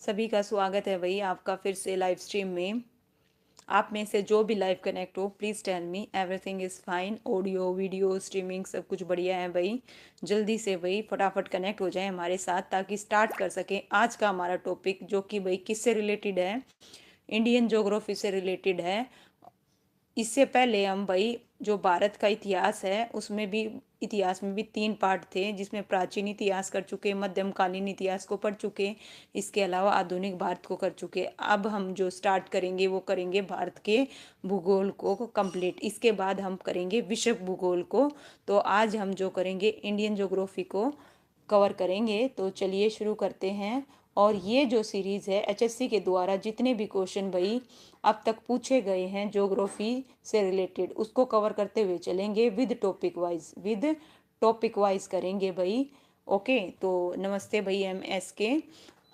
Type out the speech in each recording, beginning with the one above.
सभी का स्वागत है भाई आपका फिर से लाइव स्ट्रीम में। आप में से जो भी लाइव कनेक्ट हो please tell me everything is fine. Audio video streaming सब कुछ बढ़िया है भाई। जल्दी से भाई फटाफट कनेक्ट हो जाए हमारे साथ ताकि स्टार्ट कर सकें आज का हमारा टॉपिक, जो कि भाई किससे रिलेटेड है, इंडियन ज्योग्राफी से रिलेटेड है। इससे पहले हम भाई जो भारत का इतिहास है उसमें भी, इतिहास में भी 3 पार्ट थे, जिसमें प्राचीन इतिहास कर चुके, मध्यमकालीन इतिहास को पढ़ चुके, इसके अलावा आधुनिक भारत को कर चुके। अब हम जो स्टार्ट करेंगे वो करेंगे भारत के भूगोल को कंप्लीट। इसके बाद हम करेंगे विश्व भूगोल को। तो आज हम जो करेंगे इंडियन ज्योग्राफी को कवर करेंगे। तो चलिए शुरू करते हैं। और ये जो सीरीज़ है एचएससी के द्वारा जितने भी क्वेश्चन भाई अब तक पूछे गए हैं ज्योग्राफी से रिलेटेड, उसको कवर करते हुए चलेंगे विद टॉपिक वाइज करेंगे भाई। ओके, तो नमस्ते भाई MSK।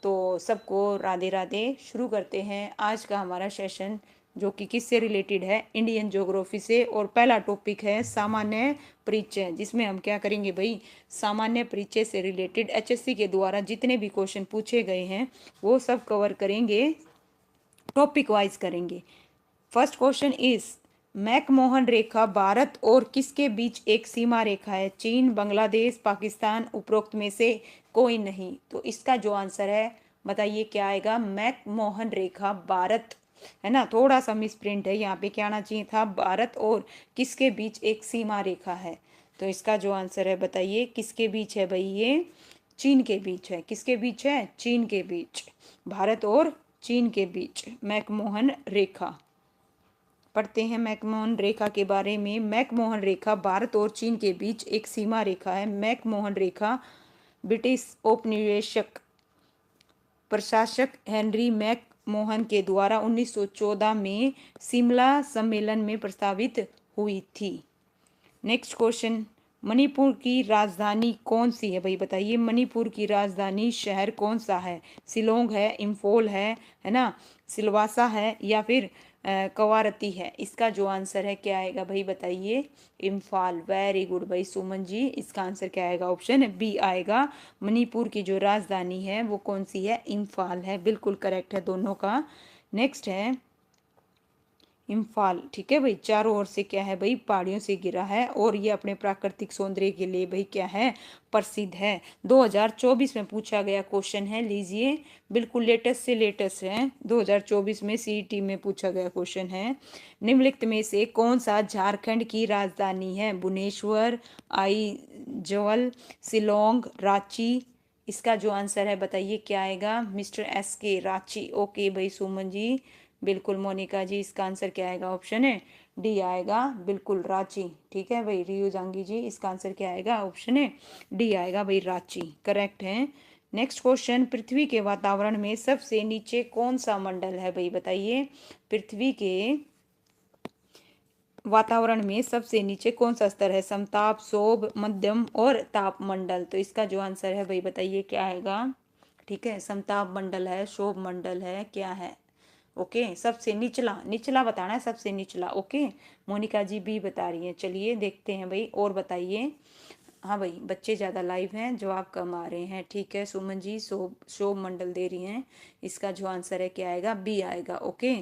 तो सबको राधे राधे। शुरू करते हैं आज का हमारा सेशन, जो कि किससे रिलेटेड है, इंडियन ज्योग्राफी से। और पहला टॉपिक है सामान्य परिचय, जिसमें हम क्या करेंगे भाई, सामान्य परिचय से रिलेटेड एचएससी के द्वारा जितने भी क्वेश्चन पूछे गए हैं वो सब कवर करेंगे, टॉपिक वाइज करेंगे। फर्स्ट क्वेश्चन इज, मैकमोहन रेखा भारत और किसके बीच एक सीमा रेखा है? चीन, बांग्लादेश, पाकिस्तान, उपरोक्त में से कोई नहीं। तो इसका जो आंसर है बताइए क्या आएगा। मैकमोहन रेखा भारत, है ना, थोड़ा सा मिस प्रिंट है, यहाँ पे क्या आना चाहिए था, भारत और किसके बीच एक सीमा रेखा है। तो इसका जो आंसर है बताइए किसके बीच है भाई, ये चीन के बीच है। किसके बीच है? चीन के बीच, भारत और चीन के बीच मैकमोहन रेखा। पढ़ते हैं मैकमोहन रेखा के बारे में। मैकमोहन रेखा भारत और चीन के बीच एक सीमा रेखा है। मैकमोहन रेखा ब्रिटिश औपनिवेशिक प्रशासक हेनरी मैकमोहन के द्वारा 1914 में शिमला सम्मेलन में प्रस्तावित हुई थी। नेक्स्ट क्वेश्चन, मणिपुर की राजधानी कौन सी है भाई बताइए। मणिपुर की राजधानी शहर कौन सा है? शिलोंग है, इम्फॉल है ना, सिलवासा है, या फिर कवारती है। इसका जो आंसर है क्या आएगा भाई बताइए, इम्फाल। वेरी गुड भाई सुमन जी, इसका आंसर क्या आएगा? ऑप्शन बी आएगा। मणिपुर की जो राजधानी है वो कौन सी है? इम्फाल है। बिल्कुल करेक्ट है दोनों का। नेक्स्ट है इम्फाल। ठीक है भाई, चारों ओर से क्या है भाई, पहाड़ियों से घिरा है, और ये अपने प्राकृतिक सौंदर्य के लिए भाई क्या है, प्रसिद्ध है। 2024 में पूछा गया क्वेश्चन है, लीजिए, बिल्कुल लेटेस्ट से लेटेस्ट है, 2024 में सीईटी में पूछा गया क्वेश्चन है। निम्नलिखित में से कौन सा झारखंड की राजधानी है? भुवनेश्वर, आइजॉल, शिलोंग, रांची। इसका जो आंसर है बताइए क्या आएगा मिस्टर SK, रांची। ओके भाई सुमन जी, बिल्कुल। मोनिका जी, इसका आंसर क्या आएगा? ऑप्शन है डी आएगा, बिल्कुल रांची। ठीक है भाई। रियू जांगी जी, इसका आंसर क्या आएगा? ऑप्शन है डी आएगा भाई, रांची करेक्ट है। नेक्स्ट क्वेश्चन, पृथ्वी के वातावरण में सबसे नीचे कौन सा मंडल है भाई बताइए। पृथ्वी के वातावरण में सबसे नीचे कौन सा स्तर है? समताप, शोभ, मध्यम और ताप मंडल। तो इसका जो आंसर है भाई बताइए क्या आएगा। ठीक है, समताप मंडल है, शोभ मंडल है, क्या है? ओके, सबसे निचला, निचला बताना है, सबसे निचला। ओके, मोनिका जी भी बता रही हैं। चलिए देखते हैं भाई, और बताइए। हाँ भाई, बच्चे ज़्यादा लाइव हैं, जवाब कम आ रहे हैं। ठीक है, सुमन जी शोभ शोभ मंडल दे रही हैं। इसका जो आंसर है क्या आएगा? बी आएगा। ओके,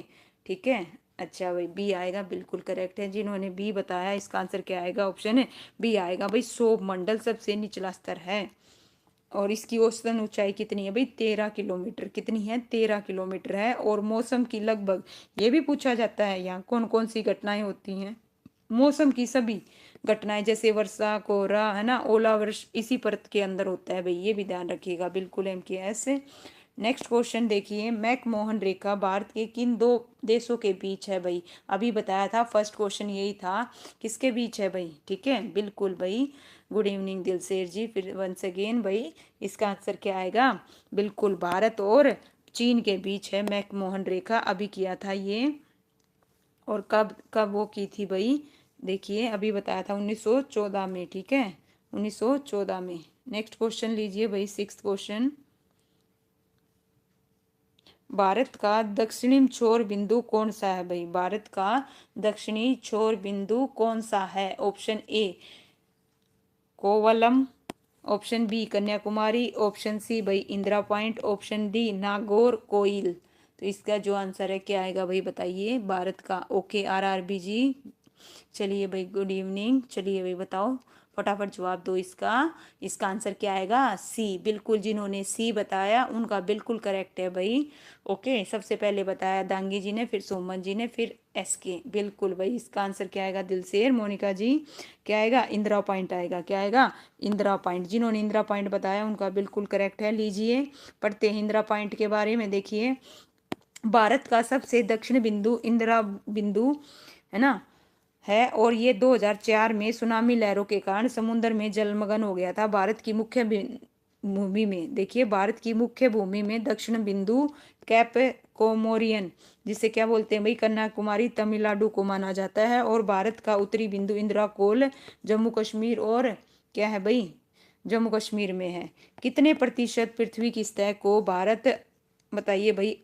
ठीक है। अच्छा भाई, बी आएगा, बिल्कुल करेक्ट है। जिन्होंने बी बताया इसका आंसर क्या आएगा? ऑप्शन है बी आएगा भाई, शोभ मंडल सबसे निचला स्तर है। और इसकी औसतन ऊंचाई कितनी है भाई? 13 किलोमीटर। कितनी है? 13 किलोमीटर है। और मौसम की लगभग, ये भी पूछा जाता है यहाँ कौन कौन सी घटनाएं होती हैं। मौसम की सभी घटनाएं, जैसे वर्षा, कोहरा, है ना, ओलावृष्टि, इसी परत के अंदर होता है भाई, ये भी ध्यान रखिएगा। बिल्कुल MKS। नेक्स्ट क्वेश्चन देखिए, मैकमोहन रेखा भारत के किन दो देशों के बीच है भाई? अभी बताया था, फर्स्ट क्वेश्चन यही था, किसके बीच है भाई? ठीक है, बिल्कुल भाई। गुड इवनिंग दिलसेर जी, फिर वंस अगेन भाई, इसका आंसर क्या आएगा? बिल्कुल भारत और चीन के बीच है मैकमोहन रेखा। अभी किया था ये, और कब कब वो की थी भाई, देखिए अभी बताया था 1914 में। ठीक है, 1914 में। नेक्स्ट क्वेश्चन लीजिए भाई, सिक्स्थ क्वेश्चन, भारत का दक्षिणी छोर बिंदु कौन सा है भाई? भारत का दक्षिणी छोर बिंदु कौन सा है? Option A Kovalam, option B Kanyakumari, option C भाई Indira point, option D Nagaur Koil. तो इसका जो आंसर है क्या आएगा भाई बताइए भारत का। ओके RRB जी, चलिए भाई गुड इवनिंग, चलिए भाई बताओ फटाफट जवाब दो इसका। इसका आंसर क्या आएगा सी, बिल्कुल जिन्होंने सी बताया उनका बिल्कुल करेक्ट है भाई। ओके, सबसे पहले बताया दांगी जी ने, फिर सोमन जी ने, फिर SK, बिल्कुल भाई। इसका आंसर क्या आएगा दिलसेर मोनिका जी, क्या आएगा इंदिरा पॉइंट आएगा, क्या आएगा इंदिरा पॉइंट। जिन्होंने इंदिरा पॉइंट बताया उनका बिल्कुल करेक्ट है। लीजिए पढ़ते हैं इंदिरा पॉइंट के बारे में। देखिए भारत का सबसे दक्षिण बिंदु इंदिरा बिंदु है ना है, और ये 2004 में सुनामी लहरों के कारण समुद्र में जलमग्न हो गया था। भारत की मुख्य भूमि में, देखिए भारत की मुख्य भूमि में दक्षिण बिंदु कैप कोमोरियन, जिसे क्या बोलते हैं भाई कन्याकुमारी तमिलनाडु को माना जाता है, और भारत का उत्तरी बिंदु इंदिरा कोल जम्मू कश्मीर और क्या है भाई जम्मू कश्मीर में है। कितने प्रतिशत पृथ्वी की सतह को भारत बताइए भाई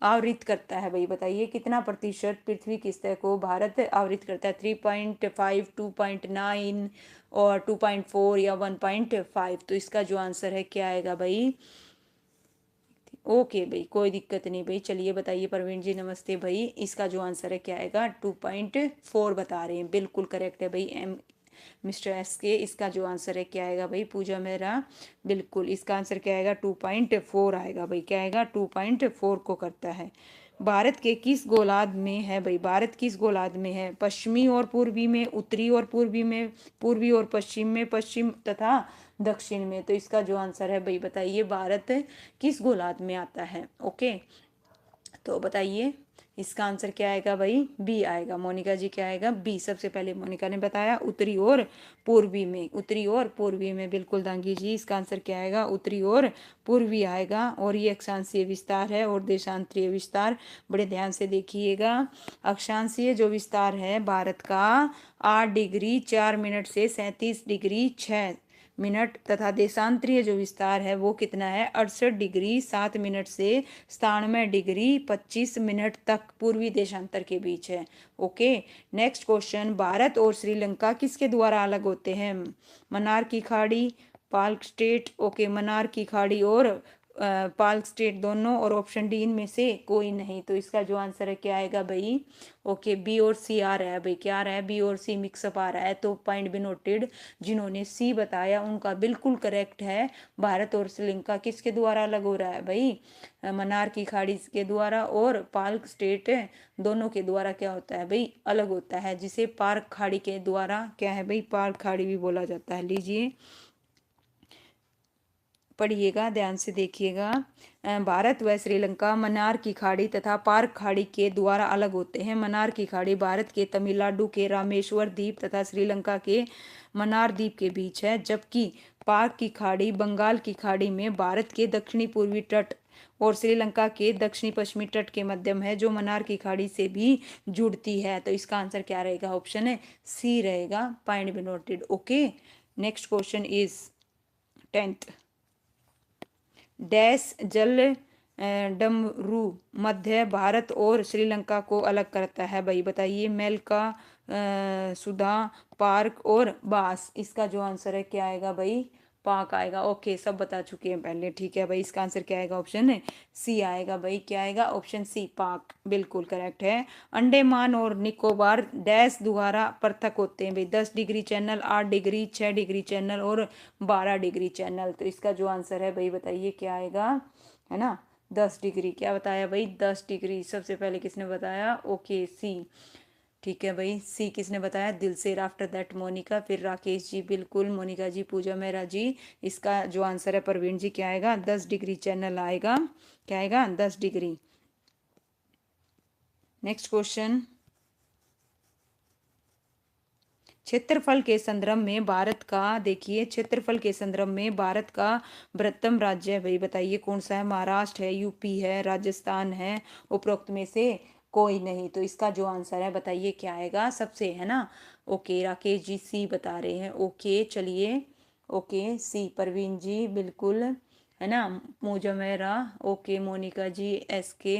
आवृत करता है भाई बताइए कितना प्रतिशत पृथ्वी की सतह को भारत आवृत करता है। 3.5, 2.9 और 2.4 या 1.5। तो इसका जो आंसर है क्या आएगा भाई। ओके भाई कोई दिक्कत नहीं भाई, चलिए बताइए प्रवीण जी नमस्ते भाई। इसका जो आंसर है क्या आएगा 2.4 बता रहे हैं, बिल्कुल करेक्ट है भाई मिस्टर SK। इसका जो आंसर है क्या आएगा भाई पूजा मेहरा, बिल्कुल इसका आंसर क्या आएगा 2.4 आएगा भाई, क्या आएगा 2.4 को करता है। भारत के किस गोलार्ध में है भाई, भारत किस गोलार्ध में है, पश्चिमी और पूर्वी में, उत्तरी और पूर्वी में, पूर्वी और पश्चिम में, पश्चिम तथा दक्षिण में। तो इसका जो आंसर है भाई बताइए भारत किस गोलार्ध में आता है। ओके, तो बताइए इसका आंसर क्या आएगा भाई बी आएगा। मोनिका जी क्या आएगा बी, सबसे पहले मोनिका ने बताया उत्तरी और पूर्वी में, उत्तरी और पूर्वी में, बिल्कुल दांगी जी। इसका आंसर क्या आएगा उत्तरी और पूर्वी आएगा। और ये अक्षांशीय विस्तार है और देशांतरीय विस्तार, बड़े ध्यान से देखिएगा। अक्षांशीय जो विस्तार है भारत का 8 डिग्री 4 मिनट से 37 डिग्री 6 मिनट, तथा देशांतरीय जो विस्तार है वो कितना है 68 डिग्री 7 मिनट से 97 डिग्री 25 मिनट तक पूर्वी देशांतर के बीच है। ओके, नेक्स्ट क्वेश्चन, भारत और श्रीलंका किसके द्वारा अलग होते हैं, मन्नार की खाड़ी, पाल्क स्टेट, ओके मन्नार की खाड़ी और पाल्क स्टेट दोनों, और ऑप्शन डी इनमें से कोई नहीं। तो इसका जो आंसर है क्या आएगा भाई ओके बी और सी आ रहा है भाई, क्या आ रहा है बी और सी मिक्सअप आ रहा है, तो पॉइंट भी नोटेड। जिन्होंने सी बताया उनका बिल्कुल करेक्ट है। भारत और श्रीलंका किसके द्वारा अलग हो रहा है भाई, मन्नार की खाड़ी के द्वारा और पाल्क स्टेट दोनों के द्वारा क्या होता है भाई अलग होता है, जिसे पार्क खाड़ी के द्वारा क्या है भाई पार्क खाड़ी भी बोला जाता है। लीजिए पढ़िएगा ध्यान से देखिएगा। भारत व श्रीलंका मन्नार की खाड़ी तथा पार्क खाड़ी के द्वारा अलग होते हैं। मन्नार की खाड़ी भारत के तमिलनाडु के रामेश्वर द्वीप तथा श्रीलंका के मन्नार द्वीप के बीच है, जबकि पार्क की खाड़ी बंगाल की खाड़ी में भारत के दक्षिणी पूर्वी तट और श्रीलंका के दक्षिणी पश्चिमी तट के मध्यम है, जो मन्नार की खाड़ी से भी जुड़ती है। तो इसका आंसर क्या रहेगा, ऑप्शन है सी रहेगा, point be noted. Okay, next question is 10th, dash जल डमरू मध्य भारत और श्रीलंका को अलग करता है भाई बताइए, मेलका सुधा पार्क और बास। इसका जो आंसर है क्या आएगा भाई पाक आएगा। ओके, सब बता चुके हैं पहले, ठीक है भाई। इसका आंसर क्या आएगा ऑप्शन है सी आएगा भाई, क्या आएगा ऑप्शन सी पाक, बिल्कुल करेक्ट है। अंडमान और निकोबार डैश द्वारा पृथक होते हैं भाई, 10 degree channel, 8 degree, 6 degree channel और 12 डिग्री चैनल। तो इसका जो आंसर है भाई बताइए क्या आएगा, है ना 10 डिग्री। क्या बताया भाई 10 डिग्री, सबसे पहले किसने बताया ओके सी, ठीक है भाई सी किसने बताया दिलसेर, आफ्टर दैट मोनिका, फिर राकेश जी, बिल्कुल मोनिका जी, पूजा मेहरा जी। इसका जो आंसर है प्रवीण जी क्या आएगा 10 डिग्री चैनल आएगा, क्या आएगा 10 डिग्री। नेक्स्ट क्वेश्चन, क्षेत्रफल के संदर्भ में भारत का, देखिए क्षेत्रफल के संदर्भ में भारत का बृहत्तम राज्य है भाई बताइए कौन सा है, महाराष्ट्र है, यूपी है, राजस्थान है, उपरोक्त में से कोई नहीं। तो इसका जो आंसर है बताइए क्या आएगा सबसे, है ना। ओके राकेश जी सी बता रहे हैं, ओके चलिए ओके सी, परवीन जी बिल्कुल, है ना, मुजमेरा, ओके मोनिका जी, SK,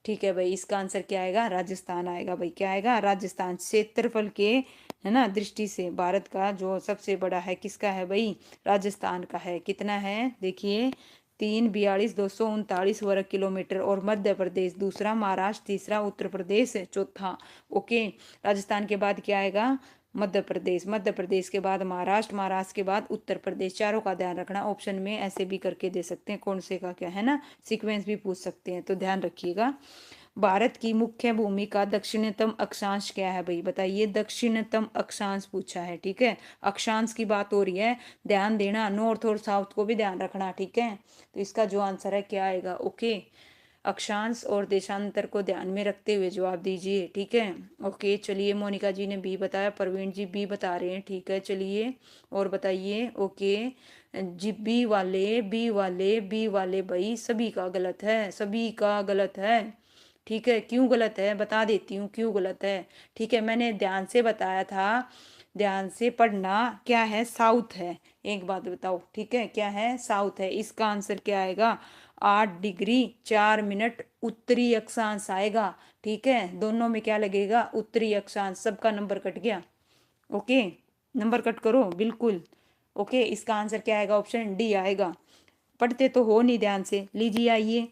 ठीक है भाई। इसका आंसर क्या आएगा राजस्थान आएगा भाई, क्या आएगा राजस्थान। क्षेत्रफल के है ना, दृष्टि से भारत का जो सबसे बड़ा है किसका है भाई, राजस्थान का है। कितना है देखिए, 342,239 वर्ग किलोमीटर। और मध्य प्रदेश दूसरा, महाराष्ट्र तीसरा, उत्तर प्रदेश चौथा। ओके, राजस्थान के बाद क्या आएगा, मध्य प्रदेश, मध्य प्रदेश के बाद महाराष्ट्र, महाराष्ट्र के बाद उत्तर प्रदेश। चारों का ध्यान रखना, ऑप्शन में ऐसे भी करके दे सकते हैं कौन से का क्या है ना, सीक्वेंस भी पूछ सकते हैं, तो ध्यान रखिएगा। भारत की मुख्य भूमि का दक्षिणतम अक्षांश क्या है भाई, बताइए। दक्षिणतम अक्षांश पूछा है, ठीक है, अक्षांश की बात हो रही है, ध्यान देना, नॉर्थ और साउथ को भी ध्यान रखना, ठीक है। तो इसका जो आंसर है क्या आएगा, ओके, अक्षांश और देशांतर को ध्यान में रखते हुए जवाब दीजिए, ठीक है। ओके, चलिए, मोनिका जी ने बी बताया, प्रवीण जी बी बता रहे हैं, ठीक है। चलिए और बताइए, ओके जी, बी वाले भाई सभी का गलत है, सभी का गलत है, ठीक है। क्यों गलत है बता देती हूँ, क्यों गलत है, ठीक है। मैंने ध्यान से बताया था, ध्यान से पढ़ना, क्या है, साउथ है। एक बात बताओ, ठीक है, क्या है, साउथ है। इसका आंसर क्या आएगा, 8 डिग्री 4 मिनट उत्तरी अक्षांश आएगा, ठीक है। दोनों में क्या लगेगा, उत्तरी अक्षांश। सबका नंबर कट गया, ओके, नंबर कट करो बिल्कुल। ओके, इसका आंसर क्या आएगा, ऑप्शन डी आएगा। पढ़ते तो हो नहीं ध्यान से, लीजिए आइए।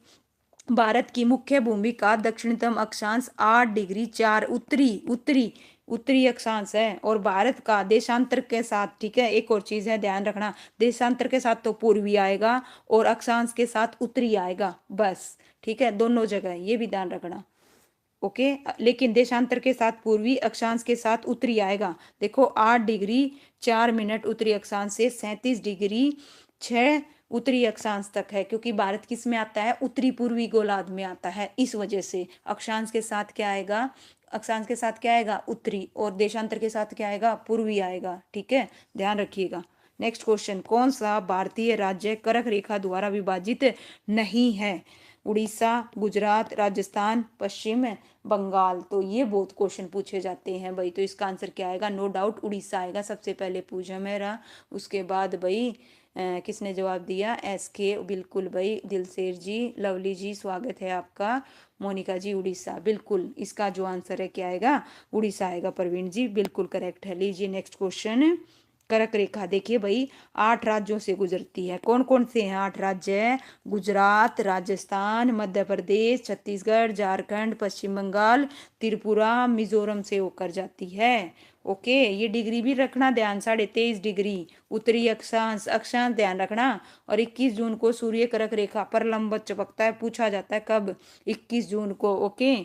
भारत की मुख्य भूमि का दक्षिणतम अक्षांश 8 डिग्री 4 उत्तरी उत्तरी उत्तरी अक्षांश है। और भारत का देशांतर के साथ, ठीक है, एक और चीज है ध्यान रखना, देशांतर के साथ तो पूर्वी आएगा और अक्षांश के साथ उत्तरी आएगा, बस, ठीक है, दोनों जगह ये भी ध्यान रखना, ओके। लेकिन देशांतर के साथ पूर्वी, अक्षांश के साथ उत्तरी आएगा। देखो, 8 डिग्री 4 मिनट उत्तरी अक्षांश से 37 डिग्री 6 उत्तरी अक्षांश तक है, क्योंकि भारत किस में आता है, उत्तरी पूर्वी गोलार्ध में आता है, इस वजह से अक्षांश के साथ क्या आएगा, अक्षांश के साथ क्या आएगा, उत्तरी, और देशांतर के साथ क्या आएगा, पूर्वी आएगा, ठीक है, ध्यान रखिएगा। नेक्स्ट क्वेश्चन, कौन सा भारतीय राज्य कर्क रेखा द्वारा विभाजित नहीं है, उड़ीसा, गुजरात, राजस्थान, पश्चिम बंगाल। तो ये बहुत क्वेश्चन पूछे जाते हैं भाई, तो इसका आंसर क्या आएगा, नो डाउट उड़ीसा आएगा, सबसे पहले पूछा मेरा। उसके बाद भाई किसने जवाब दिया, SK, बिल्कुल भाई, दिलसेर जी, लवली जी, स्वागत है आपका, मोनिका जी, उड़ीसा, बिल्कुल इसका जो आंसर है क्या आएगा, उड़ीसा आएगा, प्रवीण जी बिल्कुल करेक्ट है। लीजिए नेक्स्ट क्वेश्चन, कर्क रेखा देखिए भाई 8 राज्यों से गुजरती है, कौन कौन से हैं 8 राज्य, गुजरात, राजस्थान, मध्य प्रदेश, छत्तीसगढ़, झारखंड, पश्चिम बंगाल, त्रिपुरा, मिजोरम से होकर जाती है। ओके, ये डिग्री भी रखना ध्यान, 23.5 डिग्री उत्तरी अक्षांश, अक्षांश ध्यान रखना। और 21 जून को सूर्य कर्क रेखा पर लंबवत चमकता है, पूछा जाता है कब, 21 जून को, ओके,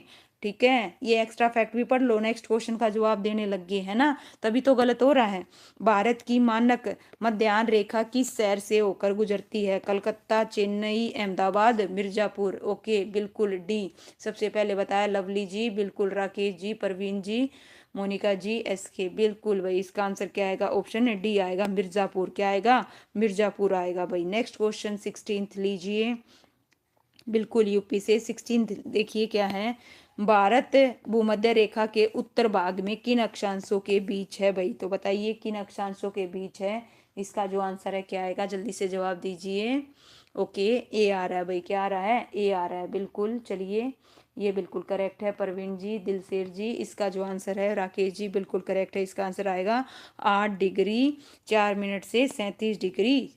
ठीक है। ये एक्स्ट्रा फैक्ट भी पढ़ लो, नेक्स्ट क्वेश्चन का जवाब देने लग गए है ना, तभी तो गलत हो रहा है। भारत की मानक मध्याह्न रेखा किस शहर से होकर गुजरती है, कलकत्ता, चेन्नई, अहमदाबाद, मिर्जापुर। ओके, बिल्कुल डी, सबसे पहले बताया लवली जी, बिल्कुल राकेश जी, परवीन जी, मोनिका जी, SK, बिल्कुल भाई, इसका आंसर क्या आएगा, ऑप्शन डी आएगा, मिर्जापुर, क्या आएगा, मिर्जापुर आएगा भाई। नेक्स्ट क्वेश्चन 16th लीजिए, बिल्कुल यूपी से। 16th देखिए क्या है, भारत भूमध्य रेखा के उत्तर भाग में किन अक्षांशों के बीच है भाई, तो बताइए किन अक्षांशों के बीच है, इसका जो आंसर है क्या आएगा, जल्दी से जवाब दीजिए। ओके, ए आ रहा है भाई, क्या आ रहा है, ए आ रहा है, बिल्कुल, चलिए ये बिल्कुल करेक्ट है, परवीन जी, दिलसेर जी, इसका जो आंसर है, राकेश जी बिल्कुल करेक्ट है, इसका आंसर आएगा 8 डिग्री 4 मिनट से 37 डिग्री,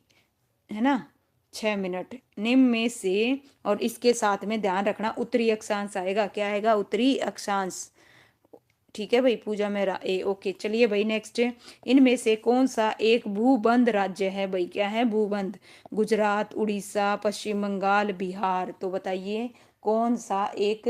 है ना, 6 मिनट, निम्न में से, और इसके साथ में ध्यान रखना उत्तरी अक्षांश आएगा, क्या आएगा, उत्तरी अक्षांश, ठीक है भाई, पूजा मेरा ए, ओके। चलिए भाई नेक्स्ट, इनमें से कौन सा एक भूबंध राज्य है भाई, क्या है, भूबंध, गुजरात, उड़ीसा, पश्चिम बंगाल, बिहार। तो बताइए कौन सा एक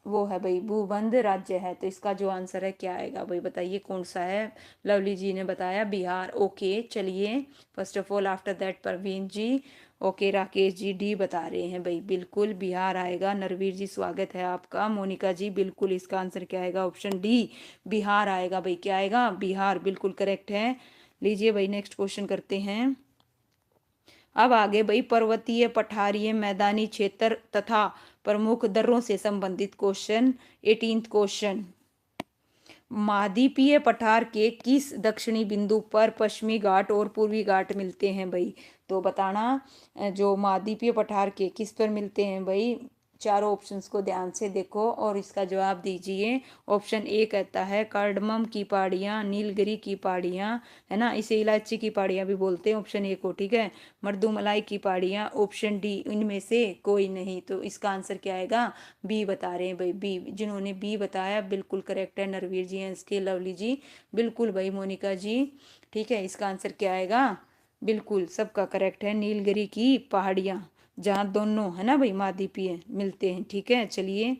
वो है भाई, भूबंध राज्य है, तो इसका जो आंसर है क्या आएगा भाई, बताइए कौन सा है। लवली जी ने बताया बिहार, ओके, चलिए, first of all after that Parveen ji, okay, Rakesh ji D बता रहे हैं भाई, बिल्कुल बिहार आएगा, नरवीर जी स्वागत है आपका, मोनिका जी बिल्कुल इसका आंसर क्या आएगा, ऑप्शन डी बिहार आएगा भाई, क्या आएगा, बिहार, बिल्कुल करेक्ट है। लीजिए भाई नेक्स्ट क्वेश्चन करते हैं। अब आगे भाई पर्वतीय, पठारीय, मैदानी क्षेत्र तथा प्रमुख दर्रों से संबंधित क्वेश्चन, 18th क्वेश्चन, महाद्वीपीय पठार के किस दक्षिणी बिंदु पर पश्चिमी घाट और पूर्वी घाट मिलते हैं भाई, तो बताना जो महाद्वीपीय पठार के किस पर मिलते हैं भाई, चारों ऑप्शंस को ध्यान से देखो और इसका जवाब दीजिए। ऑप्शन ए कहता है कार्डमम की पहाड़ियाँ, नीलगिरी की पहाड़ियाँ, है ना, इसे इलायची की पहाड़ियाँ भी बोलते हैं, ऑप्शन ए को, ठीक है। मर्दुमलाई की पहाड़ियाँ, ऑप्शन डी, इनमें से कोई नहीं। तो इसका आंसर क्या आएगा, बी बता रहे हैं भाई, बी। जिन्होंने बी बताया बिल्कुल करेक्ट है, नरवीर जी, एस के, लवली जी, बिल्कुल भाई, मोनिका जी, ठीक है। इसका आंसर क्या आएगा, बिल्कुल सबका करेक्ट है, नीलगिरी की पहाड़ियाँ, जहाँ दोनों, है ना भाई, महाद्वीपीय मिलते हैं, ठीक है। चलिए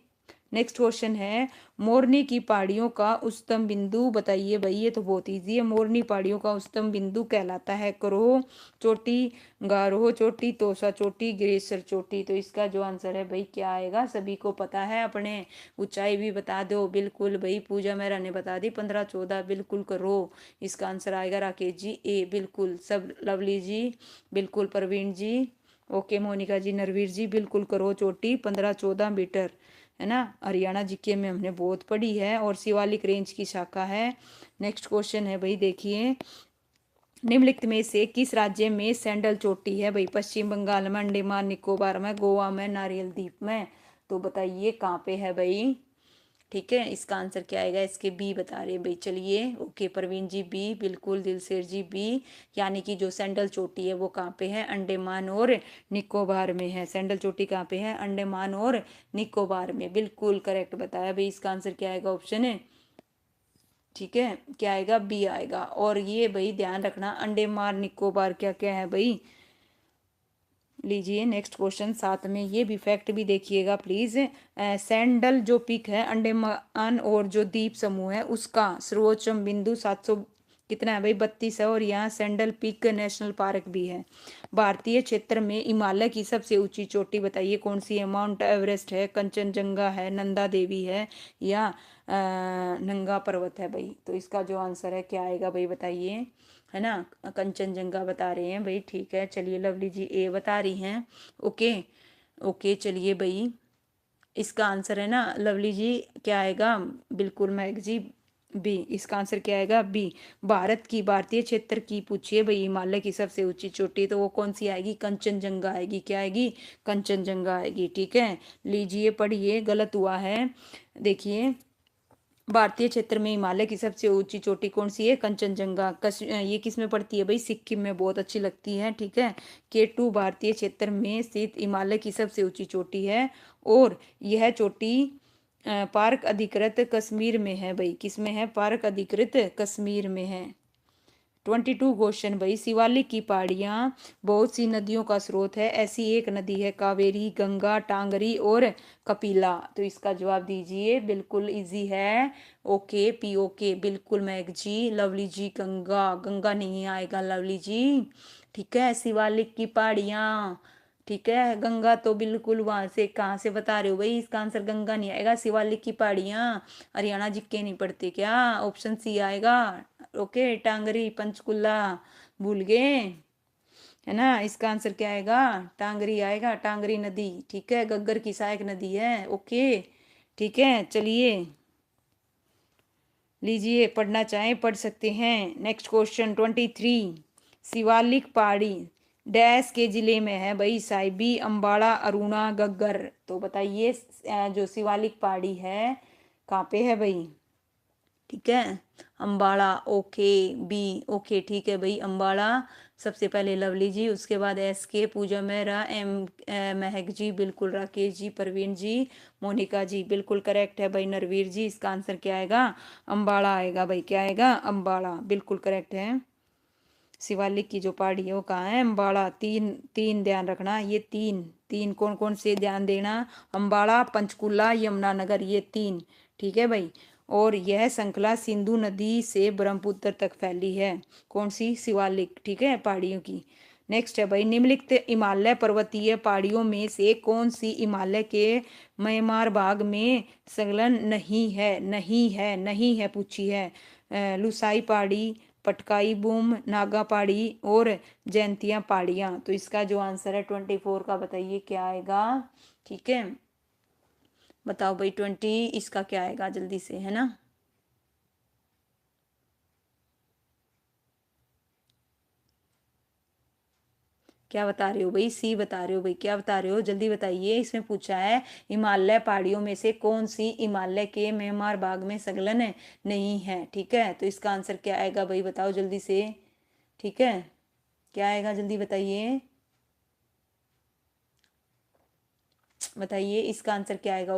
नेक्स्ट क्वेश्चन है, मोरनी की पहाड़ियों का उच्चतम बिंदु बताइए भाई। ये तो बहुत इजी है, मोरनी पहाड़ियों का उच्चतम बिंदु कहलाता है करोह चोटी, गारोह चोटी, तोसा चोटी, गिरेसर चोटी। तो इसका जो आंसर है भाई क्या आएगा, सभी को पता है, अपने ऊंचाई भी बता दो, बिल्कुल भाई, पूजा मेहरा ने बता दी 15-14, बिल्कुल करो। इसका आंसर आएगा राकेश जी ए, बिल्कुल सब, लवली जी बिल्कुल, प्रवीण जी ओके, मोनिका जी, नरवीर जी बिल्कुल करो चोटी 15-14 मीटर, है ना। हरियाणा जीके में हमने बहुत पढ़ी है और शिवालिक रेंज की शाखा है। नेक्स्ट क्वेश्चन है भाई, देखिए निम्नलिखित में से किस राज्य में सैंडल चोटी है भाई, पश्चिम बंगाल में, अंडमान निकोबार में, गोवा में, नारियल द्वीप में। तो बताइए कहाँ पे है भाई, ठीक है। इसका आंसर क्या आएगा, इसके बी बता रहे हैं भाई। चलिए ओके, प्रवीण जी बी, बिल्कुल, दिलसेर जी बी, यानी कि जो सैंडल चोटी है वो कहाँ पे है, अंडमान और निकोबार में है। सैंडल चोटी कहाँ पे है, अंडमान और निकोबार में, बिल्कुल करेक्ट बताया भाई। इसका आंसर क्या आएगा, ऑप्शन है, ठीक है, क्या आएगा, बी आएगा। और ये भाई ध्यान रखना, अंडमान निकोबार क्या क्या है भाई। लीजिए नेक्स्ट क्वेश्चन, साथ में ये भी फैक्ट भी देखिएगा प्लीज। सैंडल जो पीक है अंडमान और जो द्वीप समूह है उसका सर्वोच्चम बिंदु 700 कितना है भाई, 32 है। और यहाँ सैंडल पीक नेशनल पार्क भी है। भारतीय क्षेत्र में हिमालय की सबसे ऊंची चोटी बताइए कौन सी है, माउंट एवरेस्ट है, कंचनजंगा है, नंदा देवी है, या नंगा पर्वत है भाई। तो इसका जो आंसर है क्या आएगा भाई बताइए, है ना, कंचनजंगा बता रहे हैं भाई, ठीक है। चलिए लवली जी ए बता रही हैं, ओके ओके। चलिए भाई इसका आंसर है ना लवली जी, क्या आएगा, बिल्कुल महक जी बी। इसका आंसर क्या आएगा, बी। भारत की, भारतीय क्षेत्र की पूछिए भाई, हिमालय की सबसे ऊंची चोटी तो वो कौन सी आएगी, कंचनजंगा आएगी, क्या आएगी, कंचनजंगा आएगी, ठीक है। लीजिए पढ़िए, गलत हुआ है, देखिए भारतीय क्षेत्र में हिमालय की सबसे ऊंची चोटी कौन सी है, कंचनजंगा। ये किस में पड़ती है भाई, सिक्किम में, बहुत अच्छी लगती है, ठीक है। K2 भारतीय क्षेत्र में स्थित हिमालय की सबसे ऊंची चोटी है और यह चोटी पार्क अधिकृत कश्मीर में है भाई, किस में है, पार्क अधिकृत कश्मीर में है। 22 क्वेश्चन भाई, शिवालिक की पहाड़ियाँ बहुत सी नदियों का स्रोत है, ऐसी एक नदी है कावेरी, गंगा, टांगरी और कपिला। तो इसका जवाब दीजिए, बिल्कुल इजी है, ओके पी ओके, बिल्कुल मैग जी, लवली जी गंगा, गंगा नहीं आएगा लवली जी, ठीक है। शिवालिक की पहाड़ियाँ, ठीक है, गंगा तो बिल्कुल वहां से, कहाँ से बता रहे हो भाई, इसका आंसर गंगा नहीं आएगा, शिवालिक की पहाड़ियाँ हरियाणा जिक्के नहीं पड़ते क्या, ऑप्शन सी आएगा, ओके। टांगरी, पंचकुला भूल गए, है ना। इसका आंसर क्या आएगा, टांगरी आएगा, टांगरी नदी, ठीक है, गग्गर की सहायक नदी है, ओके, ठीक है। चलिए लीजिए, पढ़ना चाहें पढ़ सकते हैं। नेक्स्ट क्वेश्चन 23, शिवालिक पहाड़ी डैश के जिले में है भाई, साहिबी, अंबाड़ा, अरुणा, गग्गर। तो बताइए जो शिवालिक पहाड़ी है कहाँ पे है भाई, ठीक है, अंबाड़ा, ओके बी, ओके ठीक है भाई, अंबाड़ा सबसे पहले लवली जी, उसके बाद एस के, पूजा मेहरा, एम महक जी बिल्कुल, राकेश जी, प्रवीण जी, मोनिका जी बिल्कुल करेक्ट है भाई, नरवीर जी। इसका आंसर क्या आएगा, अंबाड़ा आएगा भाई, क्या आएगा, अंबाड़ा, बिल्कुल करेक्ट है। शिवालिक की जो पहाड़ी है वो कहाँ है, अंबाड़ा। तीन तीन ध्यान रखना, ये तीन तीन कौन कौन से ध्यान देना, अंबाड़ा, पंचकुला, यमुनानगर, ये तीन, ठीक है भाई। और यह श्रृंखला सिंधु नदी से ब्रह्मपुत्र तक फैली है, कौन सी, शिवालिक, ठीक है, पहाड़ियों की। नेक्स्ट है भाई, निम्नलिखित हिमालय पर्वतीय पहाड़ियों में से कौन सी हिमालय के म्यांमार भाग में संलग्न नहीं है, नहीं है, नहीं है पूछी है, लुसाई पहाड़ी, पटकाई बूम, नागा पहाड़ी और जैंतिया पहाड़ियाँ। तो इसका जो आंसर है 24 का बताइए क्या आएगा, ठीक है, बताओ भाई 20 इसका क्या आएगा जल्दी से, है ना। क्या बता रहे हो भाई? सी बता रहे हो भाई, क्या बता रहे हो? जल्दी बताइए। इसमें पूछा है हिमालय पहाड़ियों में से कौन सी हिमालय के मेहमार बाग में संलग्न नहीं है। ठीक है, तो इसका आंसर क्या आएगा भाई? बताओ जल्दी से। ठीक है, क्या आएगा जल्दी बताइए, बताइए इसका आंसर क्या आएगा?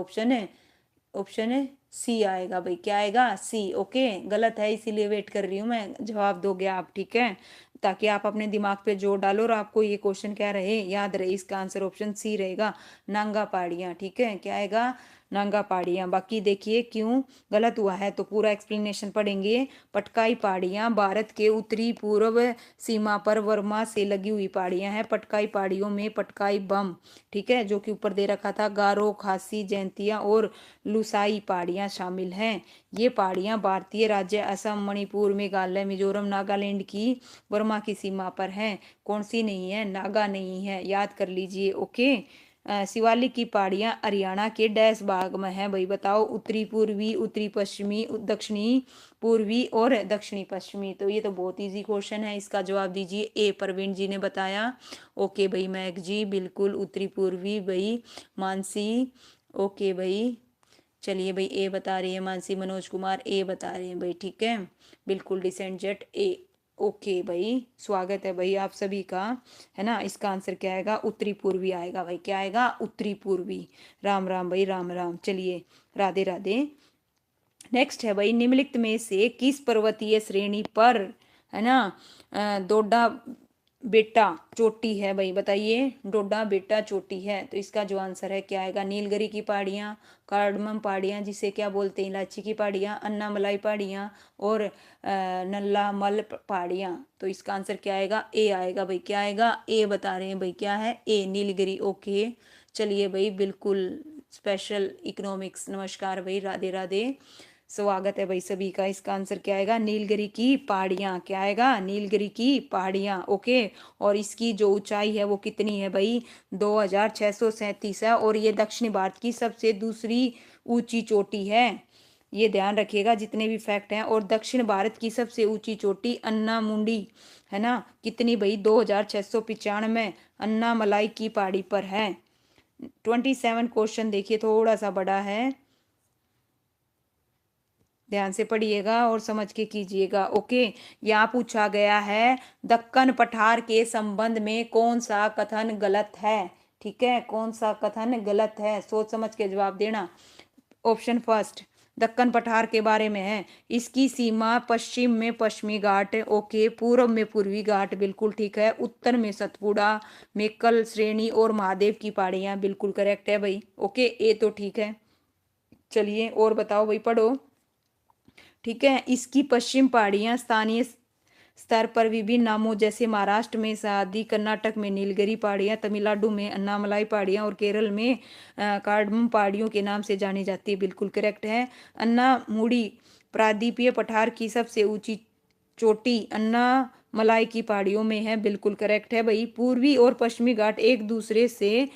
ऑप्शन है सी आएगा भाई। क्या आएगा? सी। ओके, गलत है इसीलिए वेट कर रही हूँ मैं, जवाब दोगे आप। ठीक है, ताकि आप अपने दिमाग पे जोर डालो और आपको ये क्वेश्चन क्या रहे, याद रहे। इसका आंसर ऑप्शन सी रहेगा, नांगा पहाड़ियाँ। ठीक है, क्या आएगा? नांगा पहाड़ियाँ। बाकी देखिए क्यों गलत हुआ है, तो पूरा एक्सप्लेनेशन पढ़ेंगे। पटकाई पहाड़ियाँ भारत के उत्तरी पूर्व सीमा पर वर्मा से लगी हुई पहाड़ियाँ हैं। पटकाई पहाड़ियों में पटकाई बम, ठीक है, जो कि ऊपर दे रखा था, गारो, खासी, जैंतिया और लुसाई पहाड़ियाँ शामिल हैं। ये पहाड़ियाँ भारतीय राज्य असम, मणिपुर, मेघालय, मिजोरम, नागालैंड की वर्मा की सीमा पर हैं। कौन सी नहीं है? नागा नहीं है, याद कर लीजिए। ओके, शिवालिक की पहाड़ियाँ हरियाणा के डैश भाग में है भाई? बताओ, उत्तरी पूर्वी, उत्तरी पश्चिमी, दक्षिणी पूर्वी और दक्षिणी पश्चिमी। तो ये तो बहुत इजी क्वेश्चन है, इसका जवाब दीजिए ए। प्रवीण जी ने बताया। ओके भाई, महक जी बिल्कुल उत्तरी पूर्वी भाई। मानसी, ओके भाई, चलिए भाई ए बता रही है मानसी। मनोज कुमार ए बता रहे हैं भाई। ठीक है, बिल्कुल डिसेंट जेट ए। ओके भाई, स्वागत है भाई आप सभी का, है ना। इसका आंसर क्या आएगा? उत्तरी पूर्वी आएगा भाई। क्या आएगा? उत्तरी पूर्वी। राम राम भाई, राम राम। चलिए, राधे राधे। नेक्स्ट है भाई, निम्नलिखित में से किस पर्वतीय श्रेणी पर, है ना, डोडा बेटा चोटी है भाई? बताइए, डोडा बेटा चोटी है, तो इसका जो आंसर है क्या आएगा? नीलगिरी की पहाड़ियाँ, कार्डमम पहाड़ियाँ जिसे क्या बोलते हैं, इलायची की पहाड़ियाँ, अन्नामलाई पहाड़ियाँ और नल्लामल पहाड़ियाँ। तो इसका आंसर क्या आएगा? ए आएगा भाई। क्या आएगा? ए बता रहे हैं भाई। क्या है? ए, नीलगिरी। ओके, चलिए भाई, बिल्कुल स्पेशल इकोनॉमिक्स। नमस्कार भाई, राधे राधे, स्वागत है भाई सभी का। इसका आंसर क्या आएगा? नीलगिरी की पहाड़ियाँ। क्या आएगा? नीलगिरी की पहाड़ियाँ। ओके, और इसकी जो ऊंचाई है वो कितनी है भाई? 2637 है, और ये दक्षिण भारत की सबसे दूसरी ऊंची चोटी है। ये ध्यान रखिएगा जितने भी फैक्ट हैं। और दक्षिण भारत की सबसे ऊंची चोटी अन्नामुंडी, है ना, कितनी भाई? 2695 अन्नामलाई की पहाड़ी पर है। 27 क्वेश्चन देखिए, थोड़ा सा बड़ा है, ध्यान से पढ़िएगा और समझ के कीजिएगा। ओके, यहाँ पूछा गया है दक्कन पठार के संबंध में कौन सा कथन गलत है? ठीक है, कौन सा कथन गलत है? सोच समझ के जवाब देना। ऑप्शन फर्स्ट, दक्कन पठार के बारे में है, इसकी सीमा पश्चिम में पश्चिमी घाट, ओके, पूर्व में पूर्वी घाट, बिल्कुल ठीक है, उत्तर में सतपुड़ा, मेकल श्रेणी और महादेव की पहाड़ियां, बिल्कुल करेक्ट है भाई। ओके, ए तो ठीक है। चलिए और बताओ भाई, पढ़ो। ठीक है, इसकी पश्चिम पहाड़ियां स्थानीय स्तर पर विभिन्न नामों जैसे महाराष्ट्र में सादी, कर्नाटक में नीलगिरी पहाड़ियां, तमिलनाडु में अन्नामलाई पहाड़ियां और केरल में कार्डमम पहाड़ियों के नाम से जानी जाती है, बिल्कुल करेक्ट है। अन्नामुडी प्रायद्वीपीय पठार की सबसे ऊंची चोटी अन्नामलाई की पहाड़ियों में है, बिल्कुल करेक्ट है भाई। पूर्वी और पश्चिमी घाट एक दूसरे से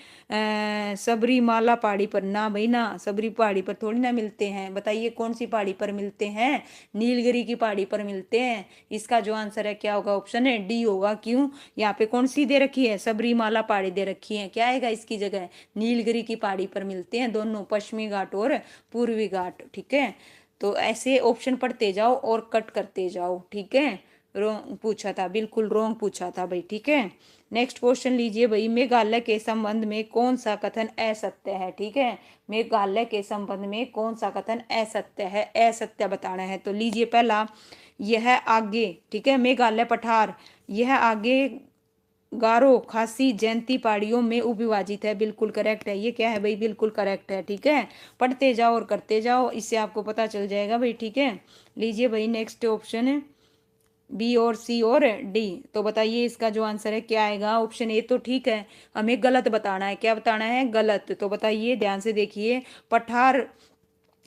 सबरीमाला पहाड़ी पर, ना भाई ना, सबरी पहाड़ी पर थोड़ी ना मिलते हैं। बताइए कौन सी पहाड़ी पर मिलते हैं? नीलगिरी की पहाड़ी पर मिलते हैं। इसका जो आंसर है क्या होगा? ऑप्शन है डी होगा। क्यों? यहाँ पे कौन सी दे रखी है? सबरीमाला पहाड़ी दे रखी है। क्या आएगा इसकी जगह? नीलगिरी की पहाड़ी पर मिलते हैं दोनों, पश्चिमी घाट और पूर्वी घाट। ठीक है, तो ऐसे ऑप्शन पढ़ते जाओ और कट करते जाओ। ठीक है, रोंग पूछा था, बिल्कुल रोंग पूछा था भाई। ठीक है, नेक्स्ट क्वेश्चन लीजिए भाई, मेघालय के संबंध में कौन सा कथन असत्य है? ठीक है, मेघालय के संबंध में कौन सा कथन असत्य है, असत्य बताना है। तो लीजिए पहला, यह आगे, ठीक है, मेघालय पठार, यह आगे गारो, खासी, जयंती पहाड़ियों में उपविभाजित है, बिल्कुल करेक्ट है। ये क्या है भाई? बिल्कुल करेक्ट है। ठीक है, पढ़ते जाओ और करते जाओ, इससे आपको पता चल जाएगा भाई। ठीक है, लीजिए भाई नेक्स्ट ऑप्शन है बी और सी और डी। तो बताइए इसका जो आंसर है क्या आएगा? ऑप्शन ए तो ठीक है, हमें गलत बताना है। क्या बताना है? गलत। तो बताइए, ध्यान से देखिए, पठार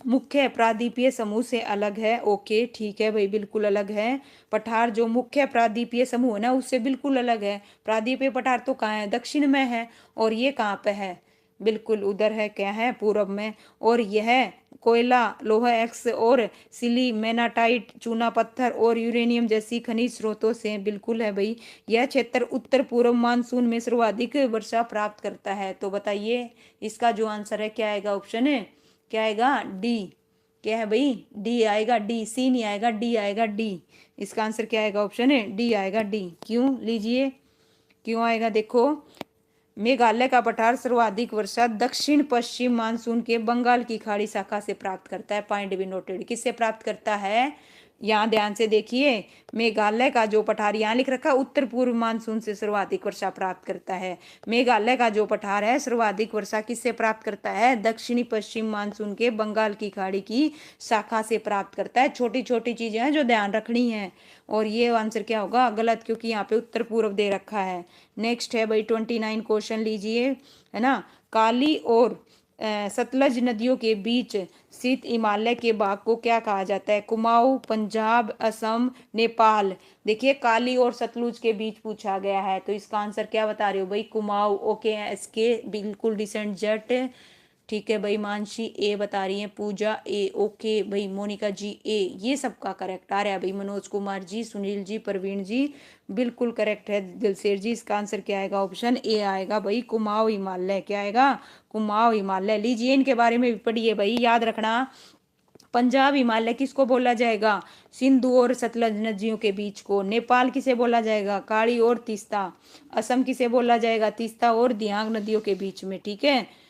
मुख्य प्रायद्वीपीय समूह से अलग है, ओके ठीक है भाई, बिल्कुल अलग है। पठार जो मुख्य प्रायद्वीपीय समूह है ना, उससे बिल्कुल अलग है। प्रायद्वीपीय पठार तो कहाँ है? दक्षिण में है, और ये कहाँ पे है? बिल्कुल उधर है, क्या है? पूर्व में। और यह कोयला, लोहा एक्स और सिलीमेनाटाइट, चूना पत्थर और यूरेनियम जैसी खनिज स्रोतों से। बिल्कुल है भाई। यह क्षेत्र उत्तर पूर्व मानसून में सर्वाधिक वर्षा प्राप्त करता है। तो बताइए इसका जो आंसर है क्या आएगा, ऑप्शन है क्या आएगा, डी। क्या है भाई, डी आएगा, डी। सी नहीं आएगा, डी आएगा, डी। इसका आंसर क्या आएगा, ऑप्शन है डी आएगा, डी। क्यों लीजिए, क्यों आएगा देखो। मेघालय का पठार सर्वाधिक वर्षा दक्षिण पश्चिम मानसून के बंगाल की खाड़ी शाखा से प्राप्त करता है। पॉइंट भी नोटेड। किससे प्राप्त करता है, यहाँ ध्यान से देखिए। मेघालय का जो पठार यहाँ लिख रखा है, उत्तर पूर्व मानसून से सर्वाधिक वर्षा प्राप्त करता है। मेघालय का जो पठार है सर्वाधिक वर्षा किससे प्राप्त करता है, दक्षिणी पश्चिम मानसून के बंगाल की खाड़ी की शाखा से प्राप्त करता है। छोटी छोटी चीजें हैं जो ध्यान रखनी है। और ये आंसर क्या होगा, गलत, क्योंकि यहाँ पे उत्तर पूर्व दे रखा है। नेक्स्ट है भाई 29 क्वेश्चन लीजिए, है ना। काली और सतलज नदियों के बीच स्थित हिमालय के भाग को क्या कहा जाता है, कुमाऊं, पंजाब, असम, नेपाल। देखिए काली और सतलुज के बीच पूछा गया है, तो इसका आंसर क्या बता रहे हो भाई, कुमाऊं। ओके, इसके बिल्कुल डिसेंट जट। ठीक है भाई, मानसी ए बता रही है, पूजा ए। ओके भाई, मोनिका जी ए। ये सबका करेक्ट आ रहा है भाई। मनोज कुमार जी, सुनील जी, प्रवीण जी, बिल्कुल करेक्ट है। दिलसेर जी, इसका आंसर क्या आएगा, ऑप्शन ए आएगा भाई, कुमाऊं हिमालय। क्या आएगा, कुमाऊं हिमालय। लीजिए इनके बारे में भी पढ़िए भाई, याद रखना। पंजाब हिमालय किसको बोला जाएगा, सिंधु और सतलज नदियों के बीच को। नेपाल किसे बोला जाएगा, काली और तीस्ता। असम किसे बोला जाएगा, तीस्ता और दियांग नदियों के बीच में। ठीक है।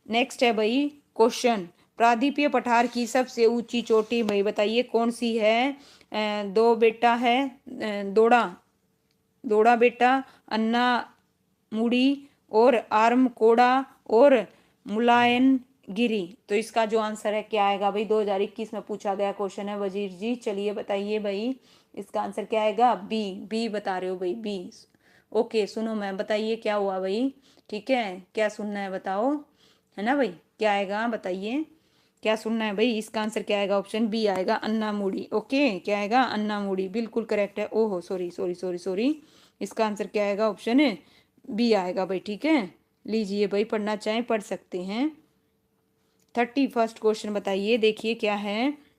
नेक्स्ट है भाई क्वेश्चन, प्रादीपीय पठार की सबसे ऊंची चोटी भाई बताइए कौन सी है। दो बेटा है, दोड़ा, दोड़ा बेटा, अन्ना मुड़ी और आर्म कोड़ा और मुलायन गिरी। तो इसका जो आंसर है क्या आएगा भाई, 2021 में पूछा गया क्वेश्चन है वजीर जी। चलिए बताइए भाई इसका आंसर क्या आएगा, बी। बी बता रहे हो भाई, बी। ओके सुनो मैम, बताइए क्या हुआ भाई। ठीक है, क्या सुनना है बताओ, है ना भाई। क्या आएगा बताइए, क्या सुनना है भाई। इसका आंसर क्या आएगा, ऑप्शन बी आएगा, अन्ना मूडी। ओके, क्या आएगा, अन्ना मूडी, बिल्कुल करेक्ट है। ओहो सॉरी सॉरी सॉरी सॉरी, इसका आंसर क्या आएगा, ऑप्शन है बी आएगा भाई। ठीक है, लीजिए भाई, पढ़ना चाहें पढ़ सकते हैं। 31 क्वेश्चन बताइए, देखिए क्या है।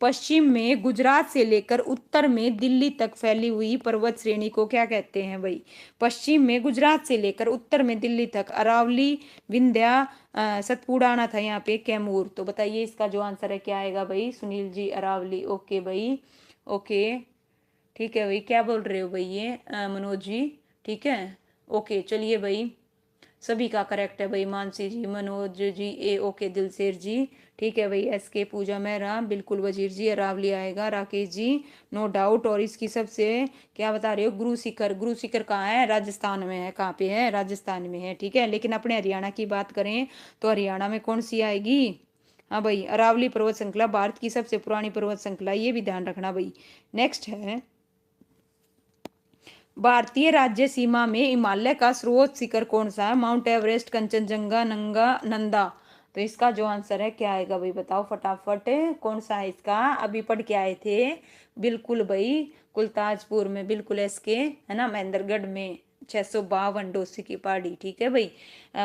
पश्चिम में गुजरात से लेकर उत्तर में दिल्ली तक फैली हुई पर्वत श्रेणी को क्या कहते हैं भाई। पश्चिम में गुजरात से लेकर उत्तर में दिल्ली तक, अरावली, विंध्या, सतपुड़ाना था यहाँ पे, कैमूर। तो बताइए इसका जो आंसर है क्या आएगा भाई, सुनील जी अरावली। ओके भाई, ओके ठीक है भाई। क्या बोल रहे हो भाई ये मनोज जी, ठीक है। ओके चलिए भाई, सभी का करेक्ट है भाई, मानसी जी, मनोज जी ए। ओके दिलसेर जी, ठीक है भाई। एस के, पूजा मेहरा, बिल्कुल। वजीर जी, अरावली आएगा। Rakesh ji, no doubt. और इसकी सबसे क्या बता रहे हो, गुरु शिखर। गुरु शिखर कहाँ है, राजस्थान में है। कहाँ पे है, राजस्थान में है। ठीक है, लेकिन अपने हरियाणा की बात करें तो हरियाणा में कौन सी आएगी, हाँ भाई, अरावली पर्वत श्रृंखला भारत की सबसे पुरानी पर्वत श्रृंखला, ये भी ध्यान रखना भाई। नेक्स्ट है, भारतीय राज्य सीमा में हिमालय का सर्वोच्च शिखर कौन सा है, माउंट एवरेस्ट, कंचनजंगा, नंगा, नंदा। तो इसका जो आंसर है क्या आएगा भाई बताओ फटाफट, कौन सा है इसका, अभी पढ़ के आए थे। बिल्कुल भाई, कुलताजपुर में, बिल्कुल एसके, है ना, महेंद्रगढ़ में 652 डोसी की पहाड़ी। ठीक है भाई।